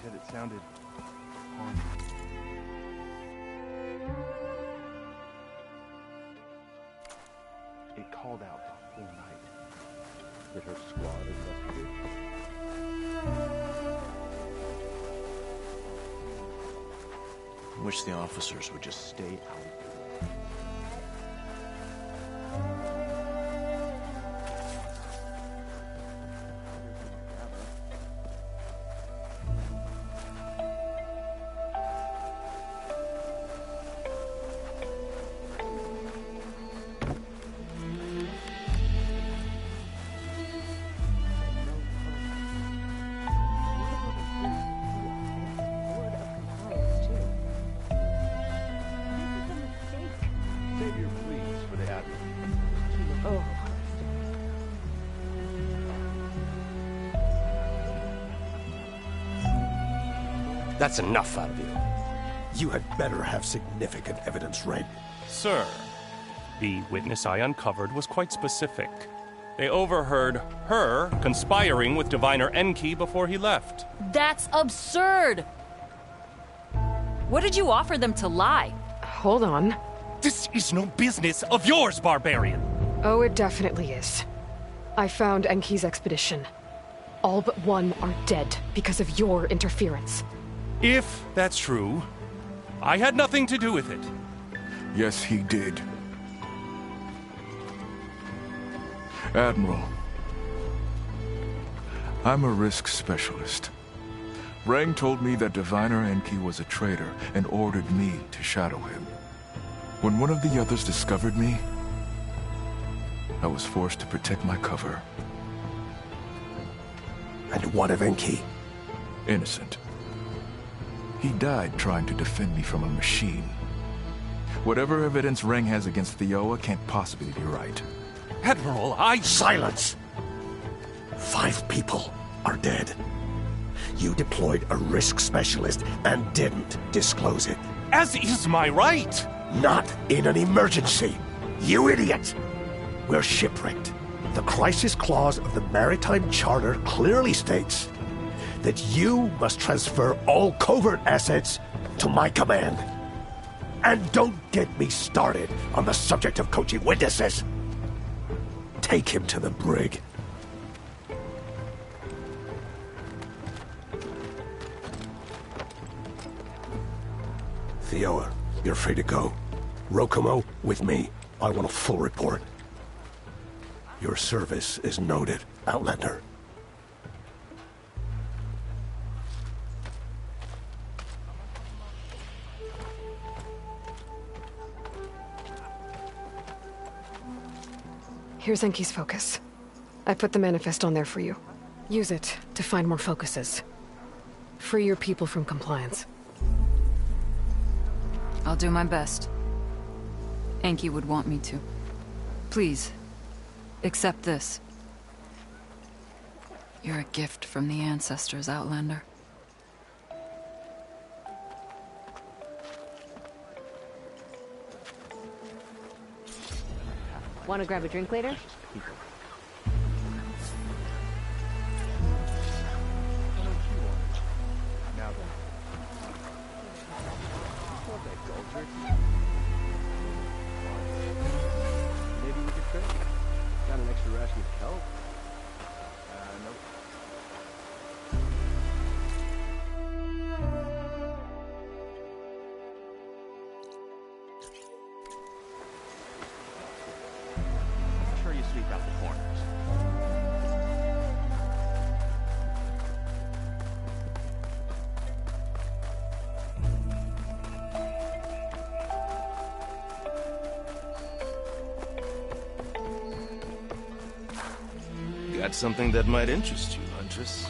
Speaker 10: It sounded haunted. It called out the whole night. Did her squad investigate?
Speaker 9: I wish the officers would just stay out. That's enough out of you. You had better have significant evidence, Ren.
Speaker 14: Sir, the witness I uncovered was quite specific. They overheard her conspiring with Diviner Enki before he left.
Speaker 7: That's absurd! What did you offer them to lie?
Speaker 4: Hold on.
Speaker 14: This is no business of yours, barbarian!
Speaker 4: Oh, it definitely is. I found Enki's expedition. All but one are dead because of your interference.
Speaker 14: If that's true, I had nothing to do with it.
Speaker 13: Yes, he did. Admiral, I'm a risk specialist. Rang told me that Diviner Enki was a traitor and ordered me to shadow him. When one of the others discovered me, I was forced to protect my cover.
Speaker 9: And what of Enki?
Speaker 13: Innocent. He died trying to defend me from a machine. Whatever evidence Rang has against Theoa can't possibly be right.
Speaker 14: Admiral,
Speaker 9: Silence! 5 people are dead. You deployed a risk specialist and didn't disclose it.
Speaker 14: As is my right!
Speaker 9: Not in an emergency, you idiot! We're shipwrecked. The crisis clause of the Maritime Charter clearly states that you must transfer all covert assets to my command. And don't get me started on the subject of coaching witnesses. Take him to the brig. Theoa, you're free to go. Rokomo, with me. I want a full report. Your service is noted, Outlander.
Speaker 4: Here's Enki's focus. I put the manifest on there for you. Use it to find more focuses. Free your people from compliance.
Speaker 7: I'll do my best. Enki would want me to. Please, accept this. You're a gift from the ancestors, Outlander.
Speaker 11: Want to grab a drink later?
Speaker 10: Now then. Maybe we could trade. Got an extra ration of kelp? Nope. I'm sure you sweep out the corners.
Speaker 15: Got something that might interest you, Huntress.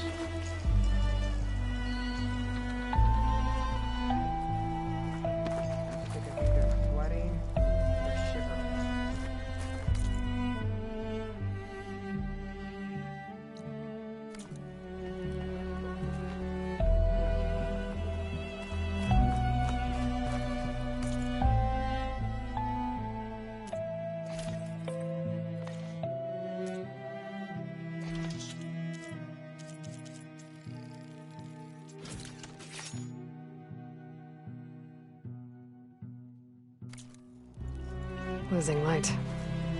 Speaker 4: Losing light.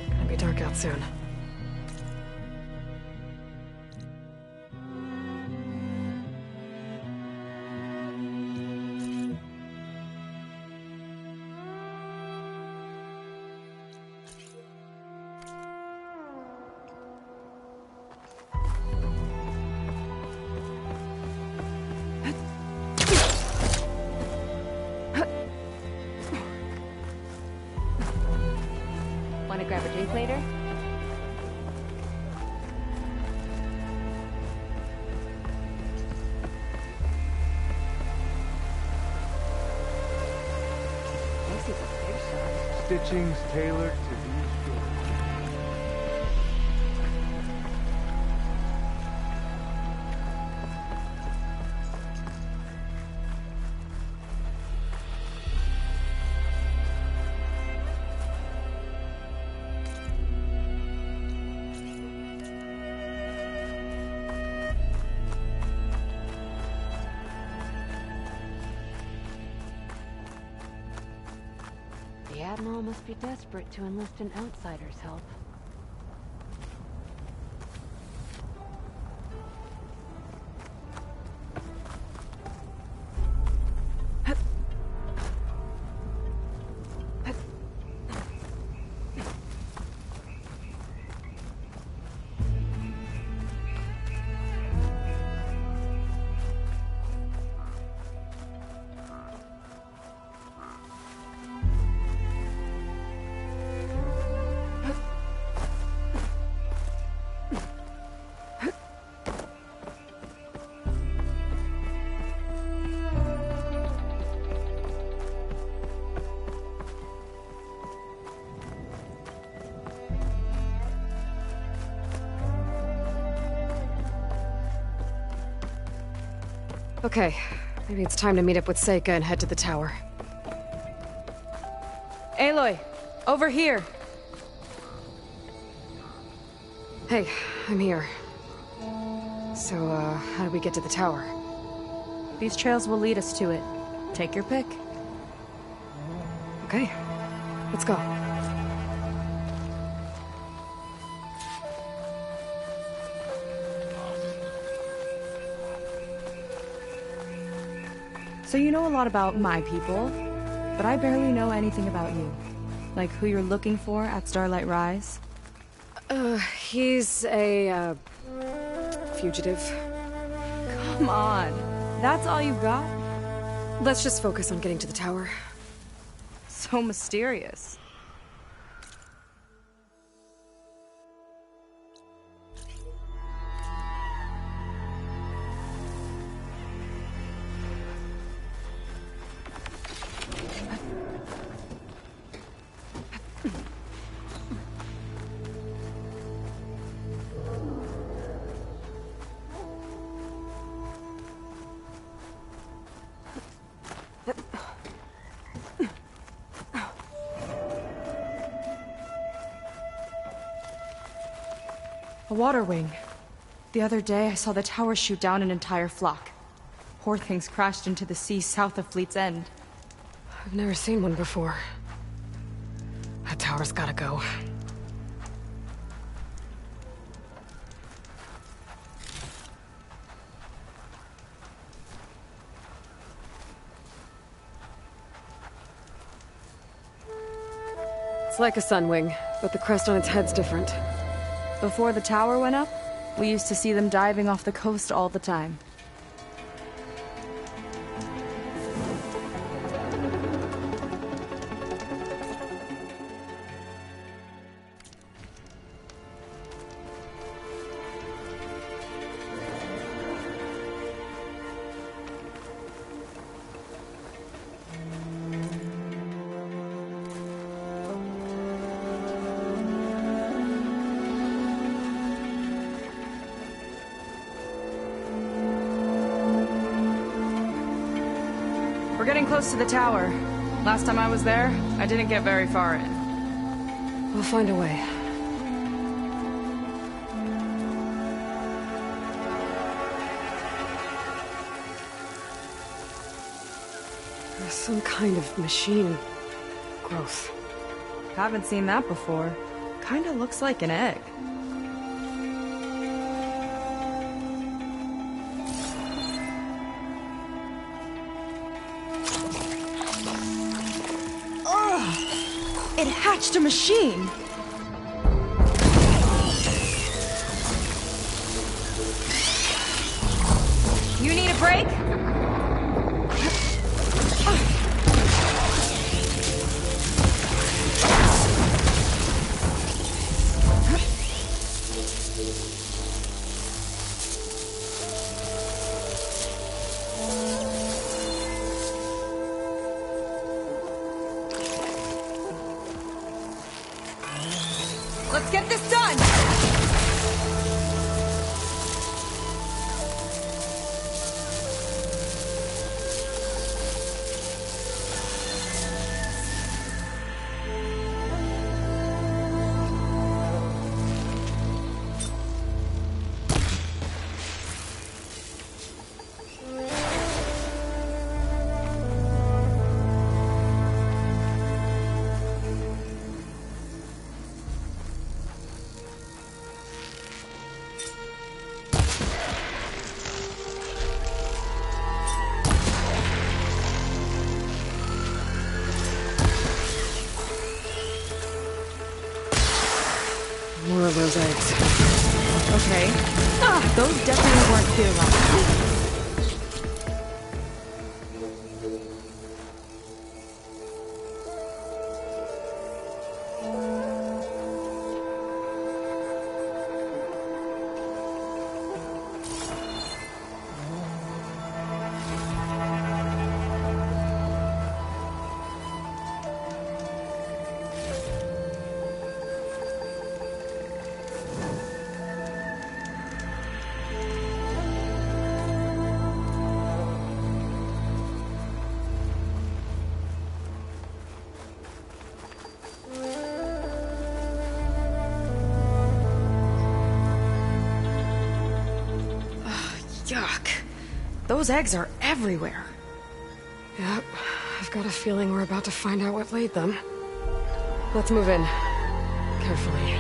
Speaker 4: Gonna be dark out soon.
Speaker 11: Want to grab a drink later? Thinks he's a big shot.
Speaker 10: Stitching's tailored to these shoulders.
Speaker 12: The Admiral must be desperate to enlist an outsider's help.
Speaker 4: Okay, maybe it's time to meet up with Seyka and head to the tower.
Speaker 6: Aloy, over here.
Speaker 4: Hey, I'm here. So, how do we get to the tower?
Speaker 6: These trails will lead us to it. Take your pick.
Speaker 4: Okay, let's go.
Speaker 6: So you know a lot about my people, but I barely know anything about you. Like who you're looking for at Starlight Rise?
Speaker 4: He's a, fugitive.
Speaker 6: Come on. That's all you've got?
Speaker 4: Let's just focus on getting to the tower.
Speaker 6: So mysterious. A water wing. The other day, I saw the tower shoot down an entire flock. Poor things crashed into the sea south of Fleet's End.
Speaker 4: I've never seen one before. That tower's gotta go. It's like a sunwing, but the crest on its head's different.
Speaker 6: Before the tower went up, we used to see them diving off the coast all the time. We're getting close to the tower. Last time I was there, I didn't get very far in.
Speaker 4: We'll find a way. There's some kind of machine growth.
Speaker 6: Haven't seen that before. Kinda looks like an egg. It hatched a machine! You need a break? Let's get this done!
Speaker 4: More of those eggs.
Speaker 6: Okay. Those definitely weren't Theoa.
Speaker 4: Yuck.
Speaker 6: Those eggs are everywhere.
Speaker 4: Yep. I've got a feeling we're about to find out what laid them. Let's move in. Carefully.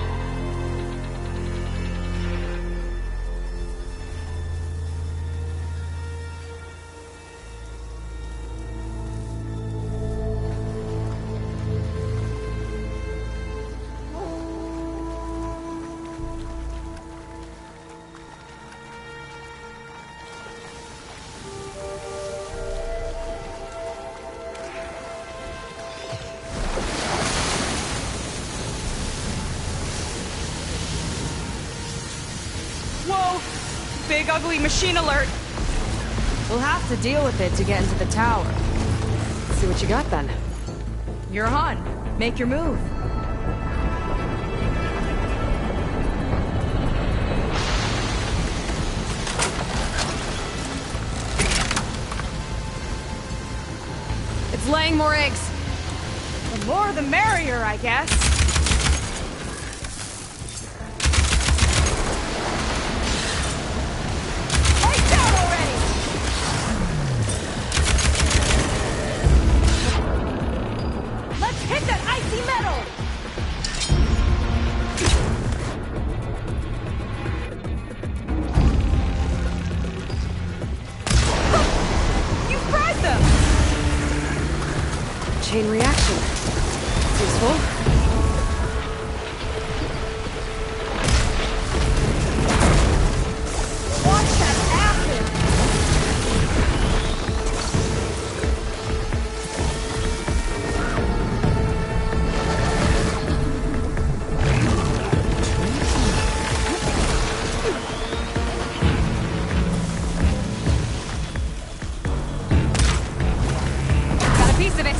Speaker 6: Big ugly machine alert. We'll have to deal with it to get into the tower.
Speaker 4: Let's see what you got then.
Speaker 6: You're on. Make your move.
Speaker 4: It's laying more eggs.
Speaker 6: The more the merrier, I guess.
Speaker 4: Chain reaction. It's useful.
Speaker 6: Watch that acid! Got a piece of it.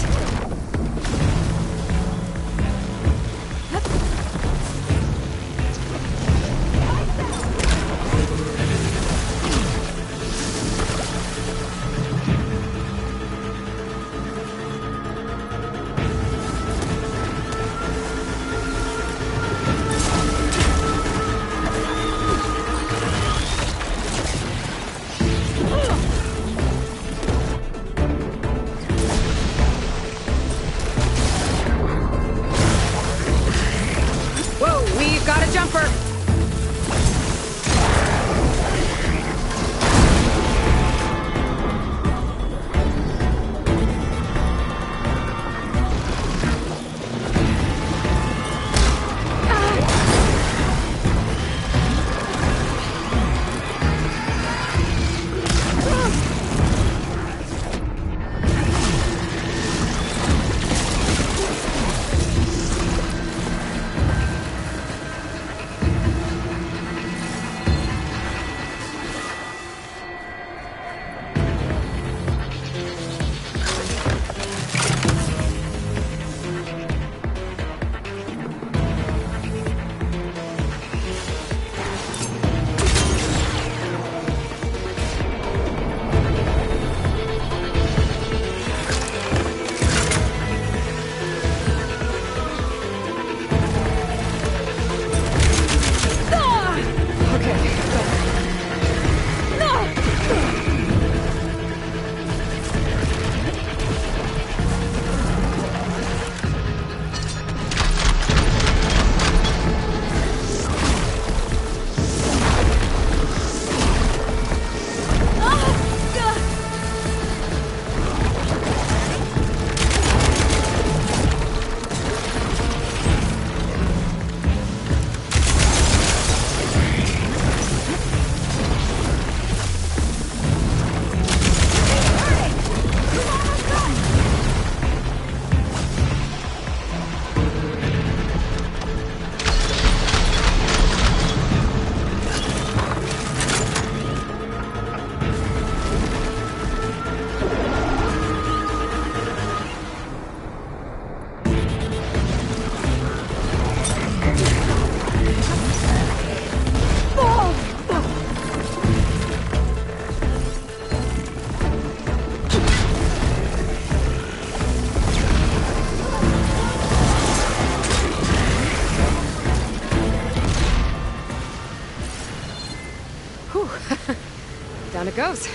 Speaker 4: goes.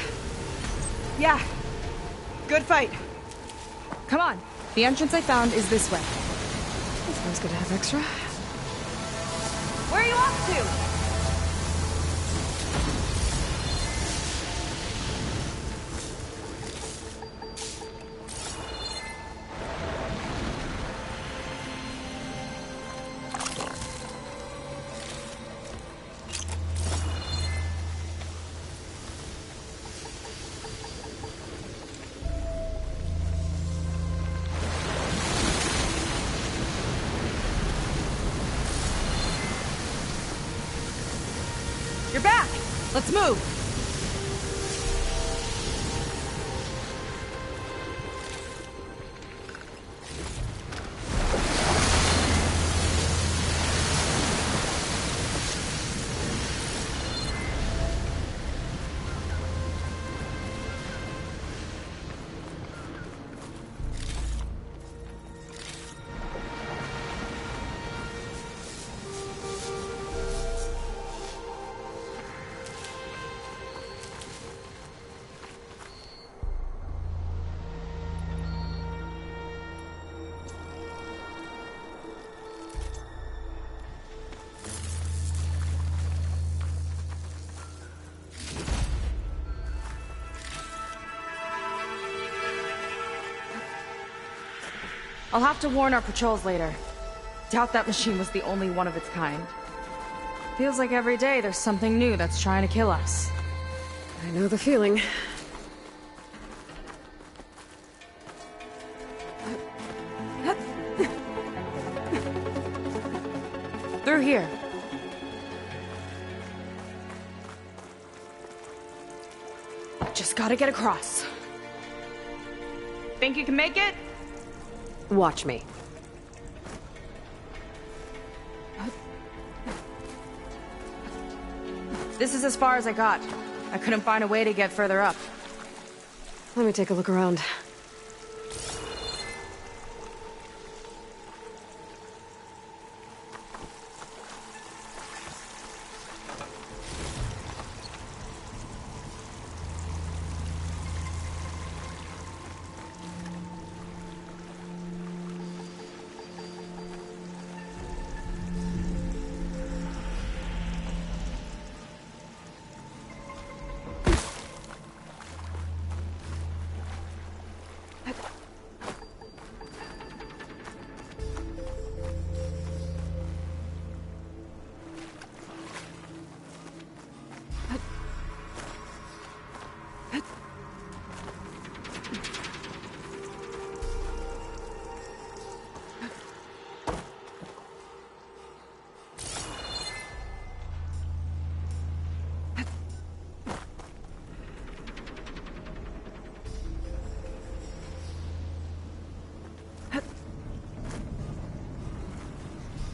Speaker 6: Yeah. Good fight. Come on. The entrance I found is this way.
Speaker 4: It's always good to have extra.
Speaker 6: Where are you off to? You're back! Let's move! I'll have to warn our patrols later. Doubt that machine was the only one of its kind. Feels like every day there's something new that's trying to kill us.
Speaker 4: I know the feeling.
Speaker 6: Through here. Just gotta get across. Think you can make it?
Speaker 4: Watch me.
Speaker 6: This is as far as I got. I couldn't find a way to get further up.
Speaker 4: Let me take a look around.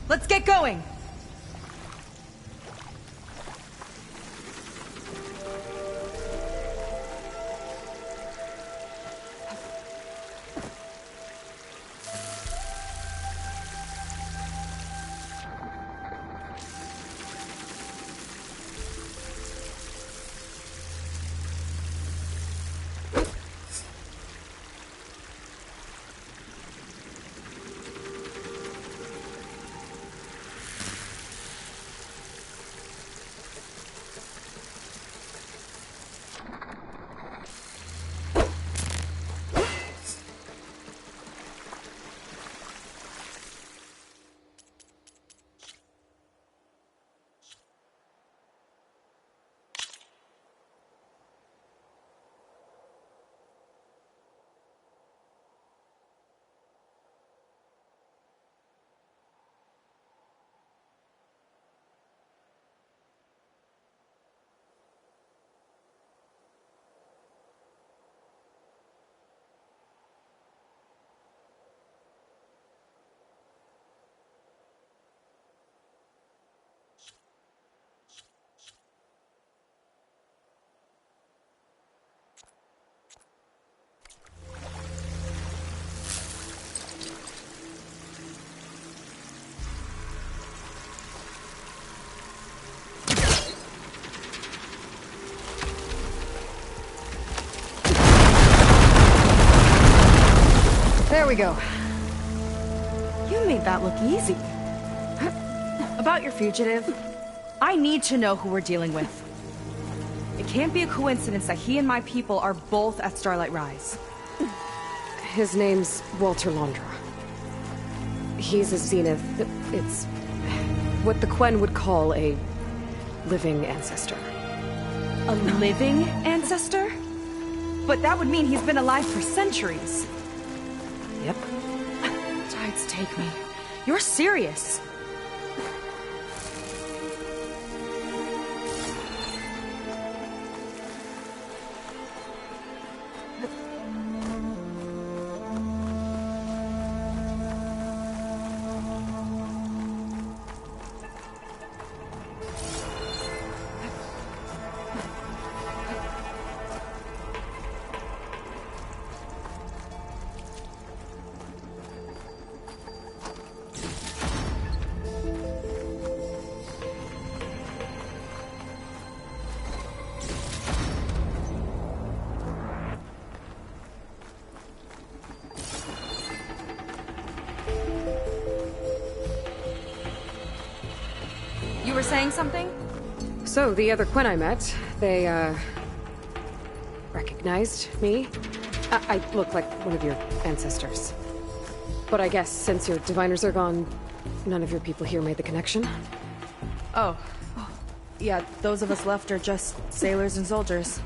Speaker 6: Let's get going!
Speaker 4: go.
Speaker 6: You made that look easy. About your fugitive, I need to know who we're dealing with. It can't be a coincidence that he and my people are both at Starlight Rise.
Speaker 4: His name's Walter Londra. He's a Zenith. It's what the Quen would call a living ancestor.
Speaker 6: A living ancestor? But that would mean he's been alive for centuries.
Speaker 4: Yep.
Speaker 6: Tides take me. You're serious. You were saying something?
Speaker 4: So, the other Quen I met, they, recognized me. I look like one of your ancestors. But I guess since your diviners are gone, none of your people here made the connection?
Speaker 6: Oh. Yeah, those of us left are just sailors and soldiers.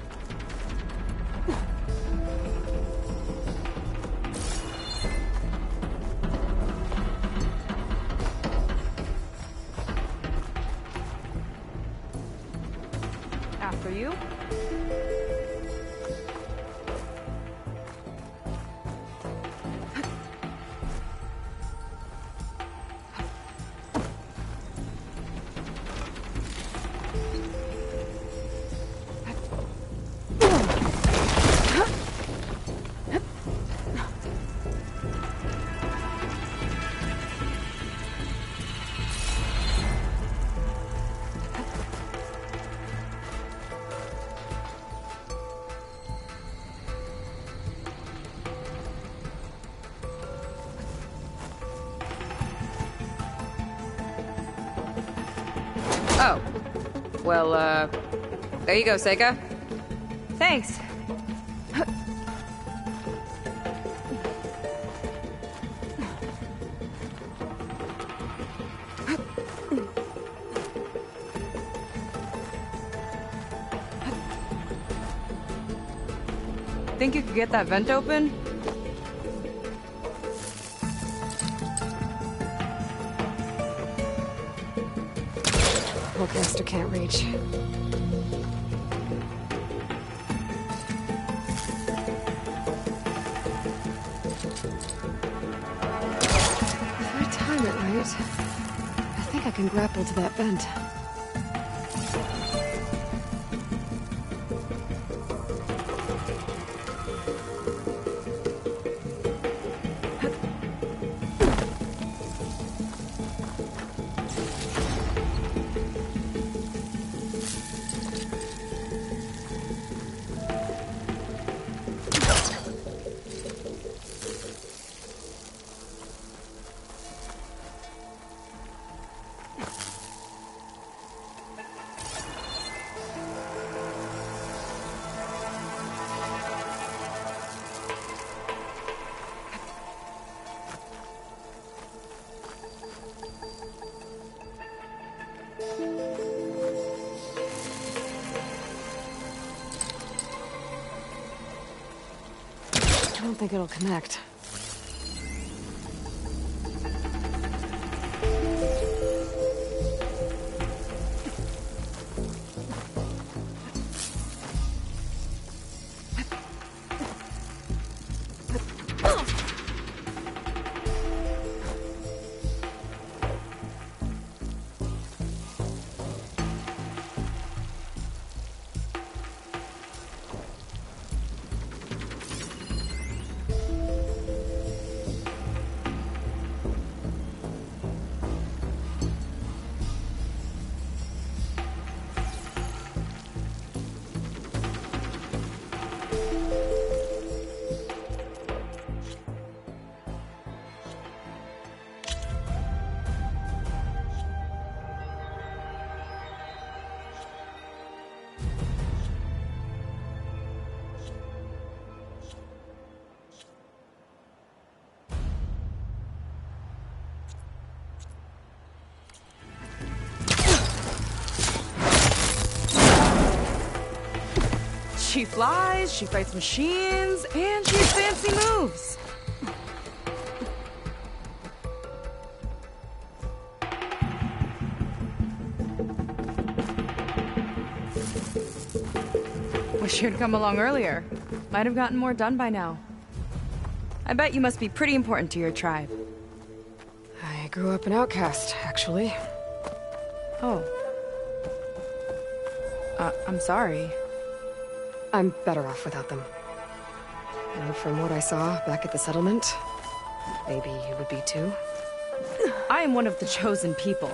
Speaker 6: After you?
Speaker 4: Oh. Well, there you go, Seyka.
Speaker 6: Thanks. Think you could get that vent open?
Speaker 4: Caster can't reach. If I time it right, I think I can grapple to that vent. I don't think it'll connect.
Speaker 6: She flies, she fights machines, and she has fancy moves. Wish you'd come along earlier. Might have gotten more done by now. I bet you must be pretty important to your tribe.
Speaker 4: I grew up an outcast, actually.
Speaker 6: Oh. I'm sorry.
Speaker 4: I'm better off without them. And from what I saw back at the settlement, maybe you would be too.
Speaker 6: I am one of the chosen people.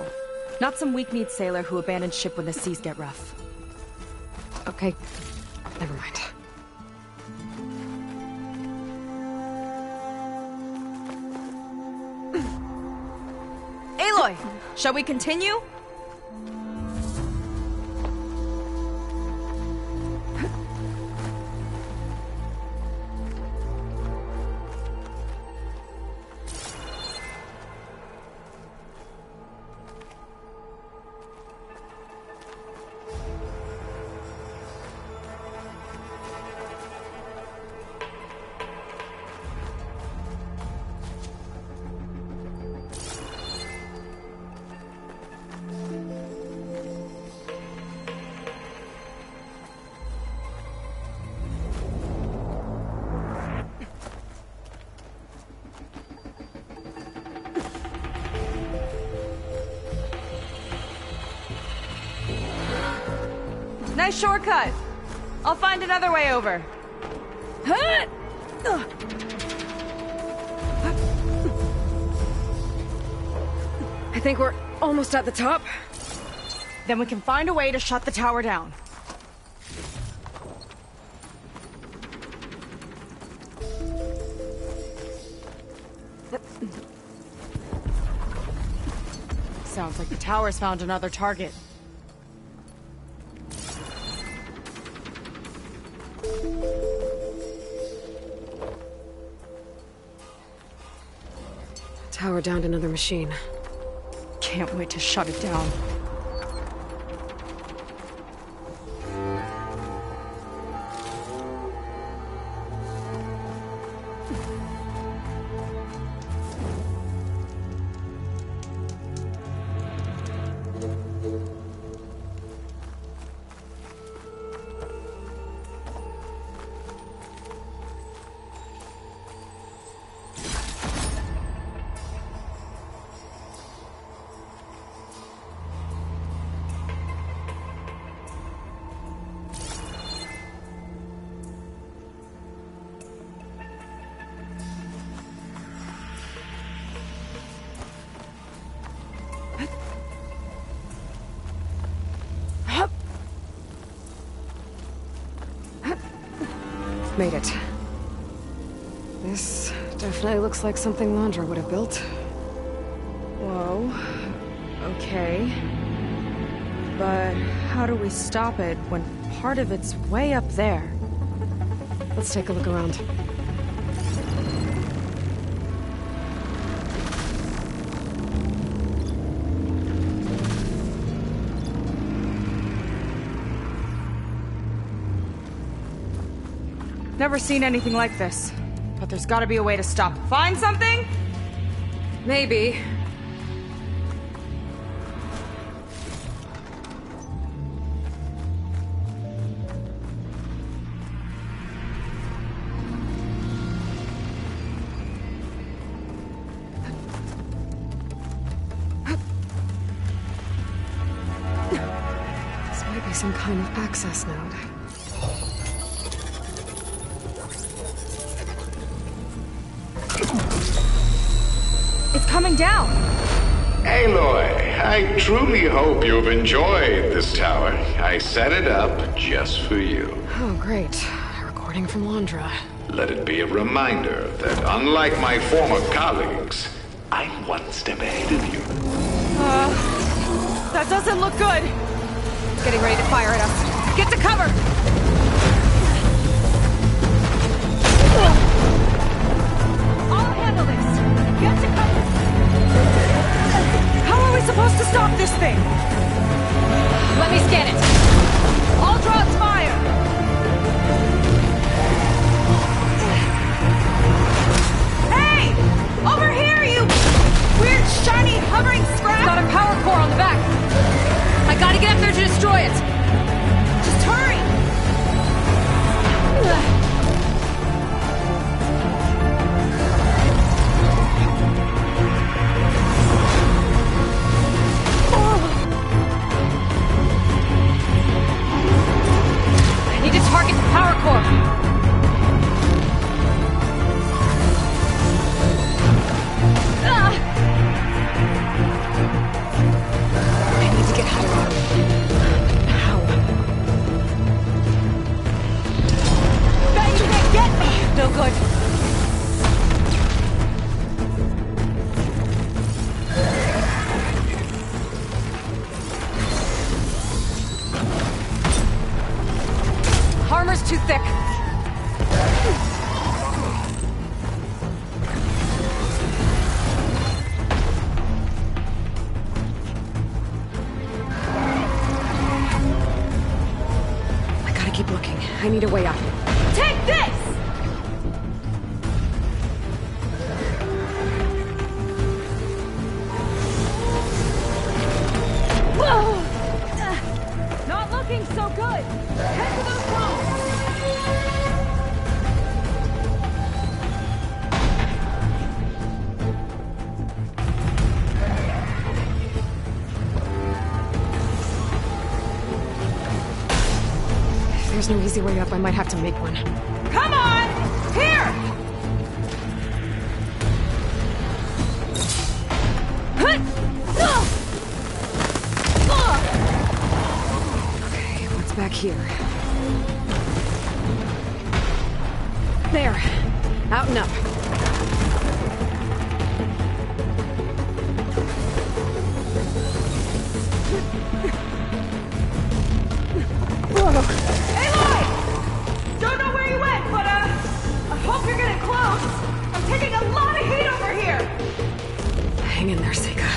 Speaker 6: Not some weak-kneed sailor who abandons ship when the seas get rough.
Speaker 4: Okay. Never mind.
Speaker 6: Aloy, shall we continue? Nice shortcut. I'll find another way over.
Speaker 4: I think we're almost at the top.
Speaker 6: Then we can find a way to shut the tower down. Sounds like the tower's found another target.
Speaker 4: Tower downed another machine.
Speaker 6: Can't wait to shut it down.
Speaker 4: Made it. This definitely looks like something Landra would have built.
Speaker 6: Whoa. Okay. But how do we stop it when part of it's way up there?
Speaker 4: Let's take a look around.
Speaker 6: Never seen anything like this. But there's gotta be a way to stop it. Find something?
Speaker 4: Maybe. This might be some kind of access node.
Speaker 6: It's coming down!
Speaker 16: Aloy, I truly hope you've enjoyed this tower. I set it up just for you.
Speaker 4: Oh, great. A recording from Landra.
Speaker 16: Let it be a reminder that unlike my former colleagues, I'm one step ahead of you.
Speaker 6: That doesn't look good! Getting ready to fire at us. Get to cover! I'll handle this! Get to cover! How are we supposed to stop this thing?
Speaker 4: Let me scan it!
Speaker 6: All drops fire!
Speaker 4: I need a way up.
Speaker 6: Take this! Not looking so good. Head to those walls.
Speaker 4: If there's no easy way up, I might have to make one.
Speaker 6: Come on! Here!
Speaker 4: Okay, what's back here? There. Out and up.
Speaker 6: Aloy! Don't know where you went, but I hope you're getting close. I'm taking a lot of heat over here.
Speaker 4: Hang in there, Seyka.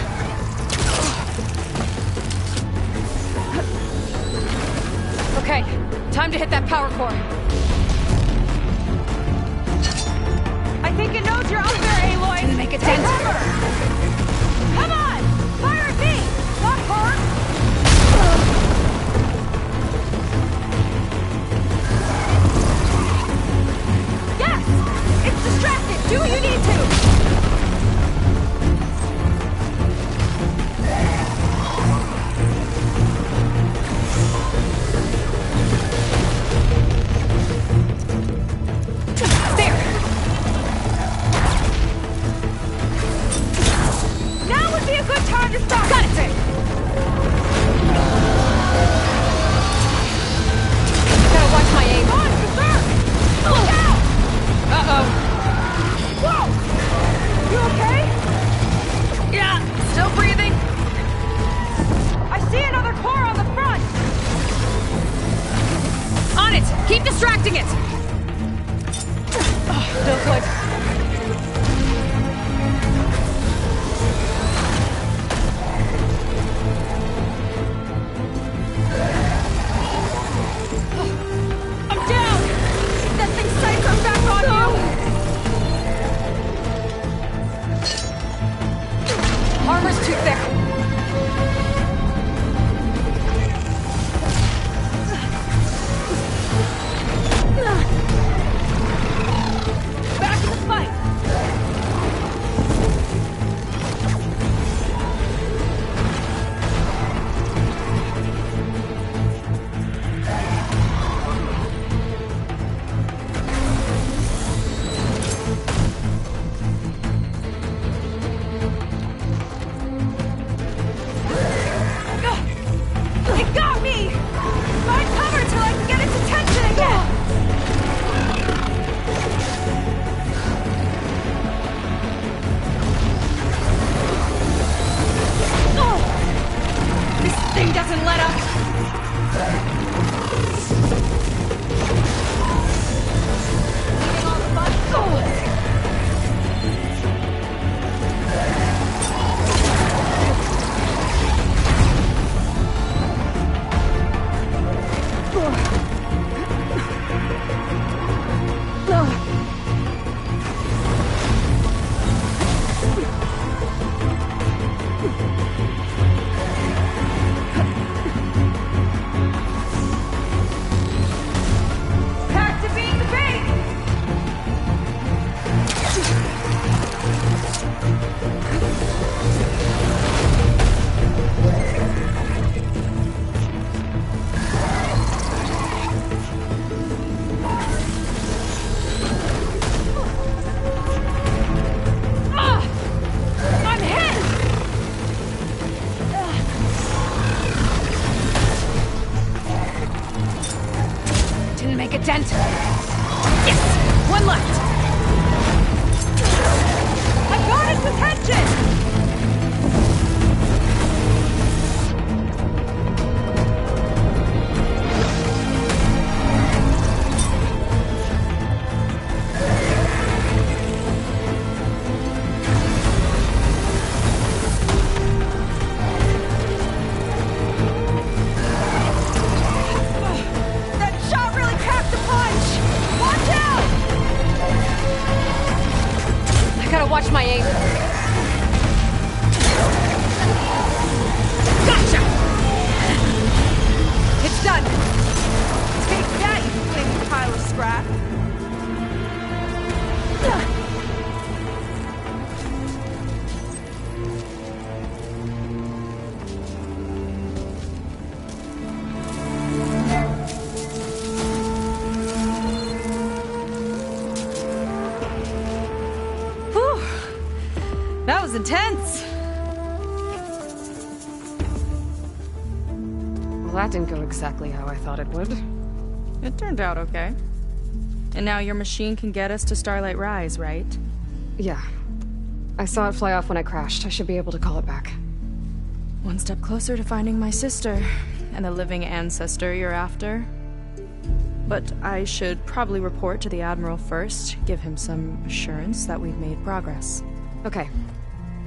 Speaker 4: Okay, time to hit that power core.
Speaker 6: I think it knows you're up there, Aloy.
Speaker 4: Didn't make a
Speaker 6: Take
Speaker 4: dent.
Speaker 6: cover. Come on! Fire at me, not her! Yes! It's distracted! Do what you need to!
Speaker 4: There!
Speaker 6: Now would be a good time to stop!
Speaker 4: Got it! Gotta watch my aim.
Speaker 6: On, berserk! Look out!
Speaker 4: Uh-oh.
Speaker 6: Whoa! You okay?
Speaker 4: Yeah, still breathing.
Speaker 6: I see another core on the front!
Speaker 4: On it! Keep distracting it! No good.
Speaker 6: I'm down! That thing's sights are back on you!
Speaker 4: Armor's too thick.
Speaker 6: Back in the fight! That was intense!
Speaker 4: Well, that didn't go exactly how I thought it would.
Speaker 6: It turned out okay. And now your machine can get us to Starlight Rise, right?
Speaker 4: Yeah. I saw it fly off when I crashed. I should be able to call it back.
Speaker 6: One step closer to finding my sister, and the living ancestor you're after. But I should probably report to the Admiral first, give him some assurance that we've made progress.
Speaker 4: Okay.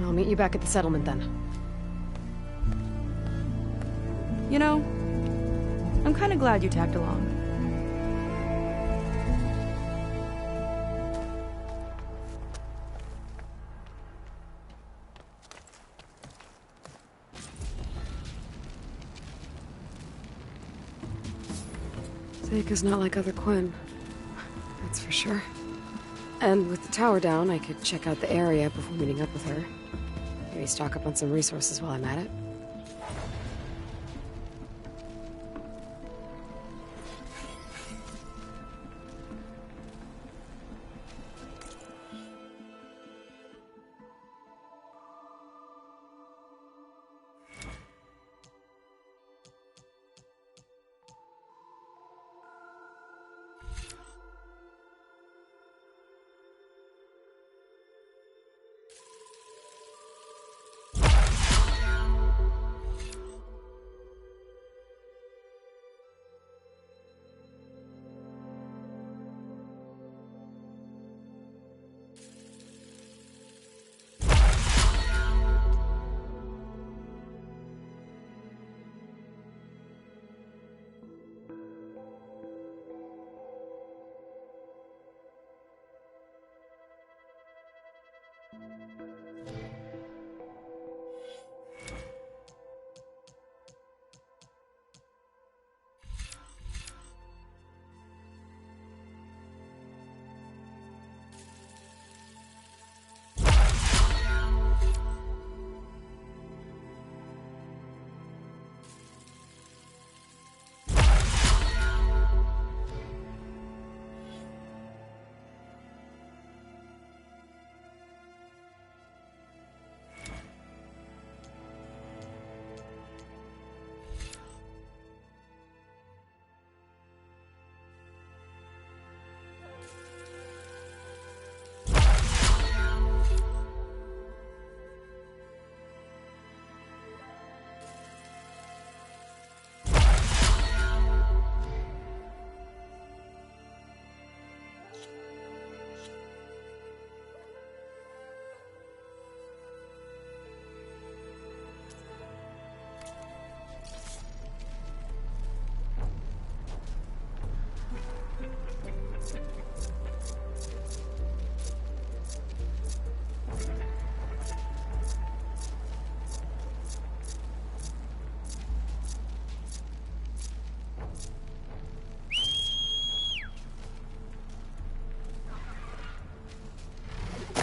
Speaker 4: I'll meet you back at the settlement then.
Speaker 6: You know, I'm kind of glad you tagged along.
Speaker 4: Seyka's not like other Quen. That's for sure. And with the tower down, I could check out the area before meeting up with her. Maybe stock up on some resources while I'm at it.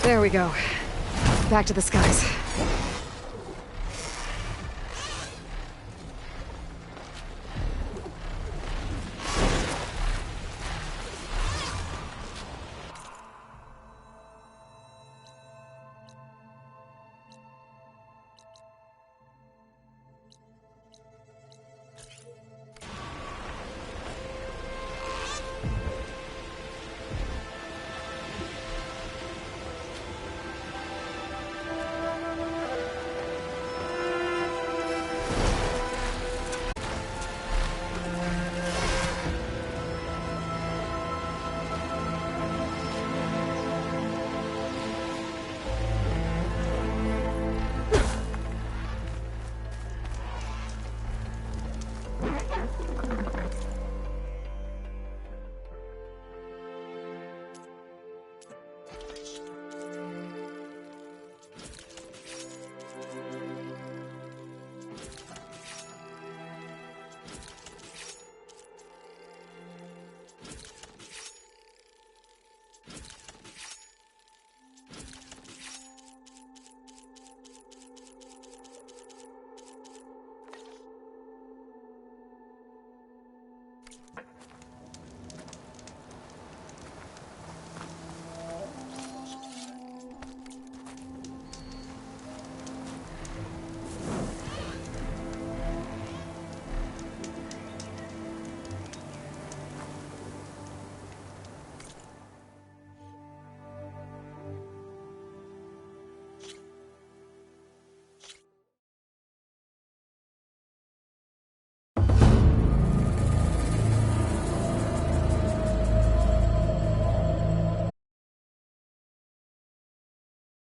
Speaker 4: There we go. Back to the skies.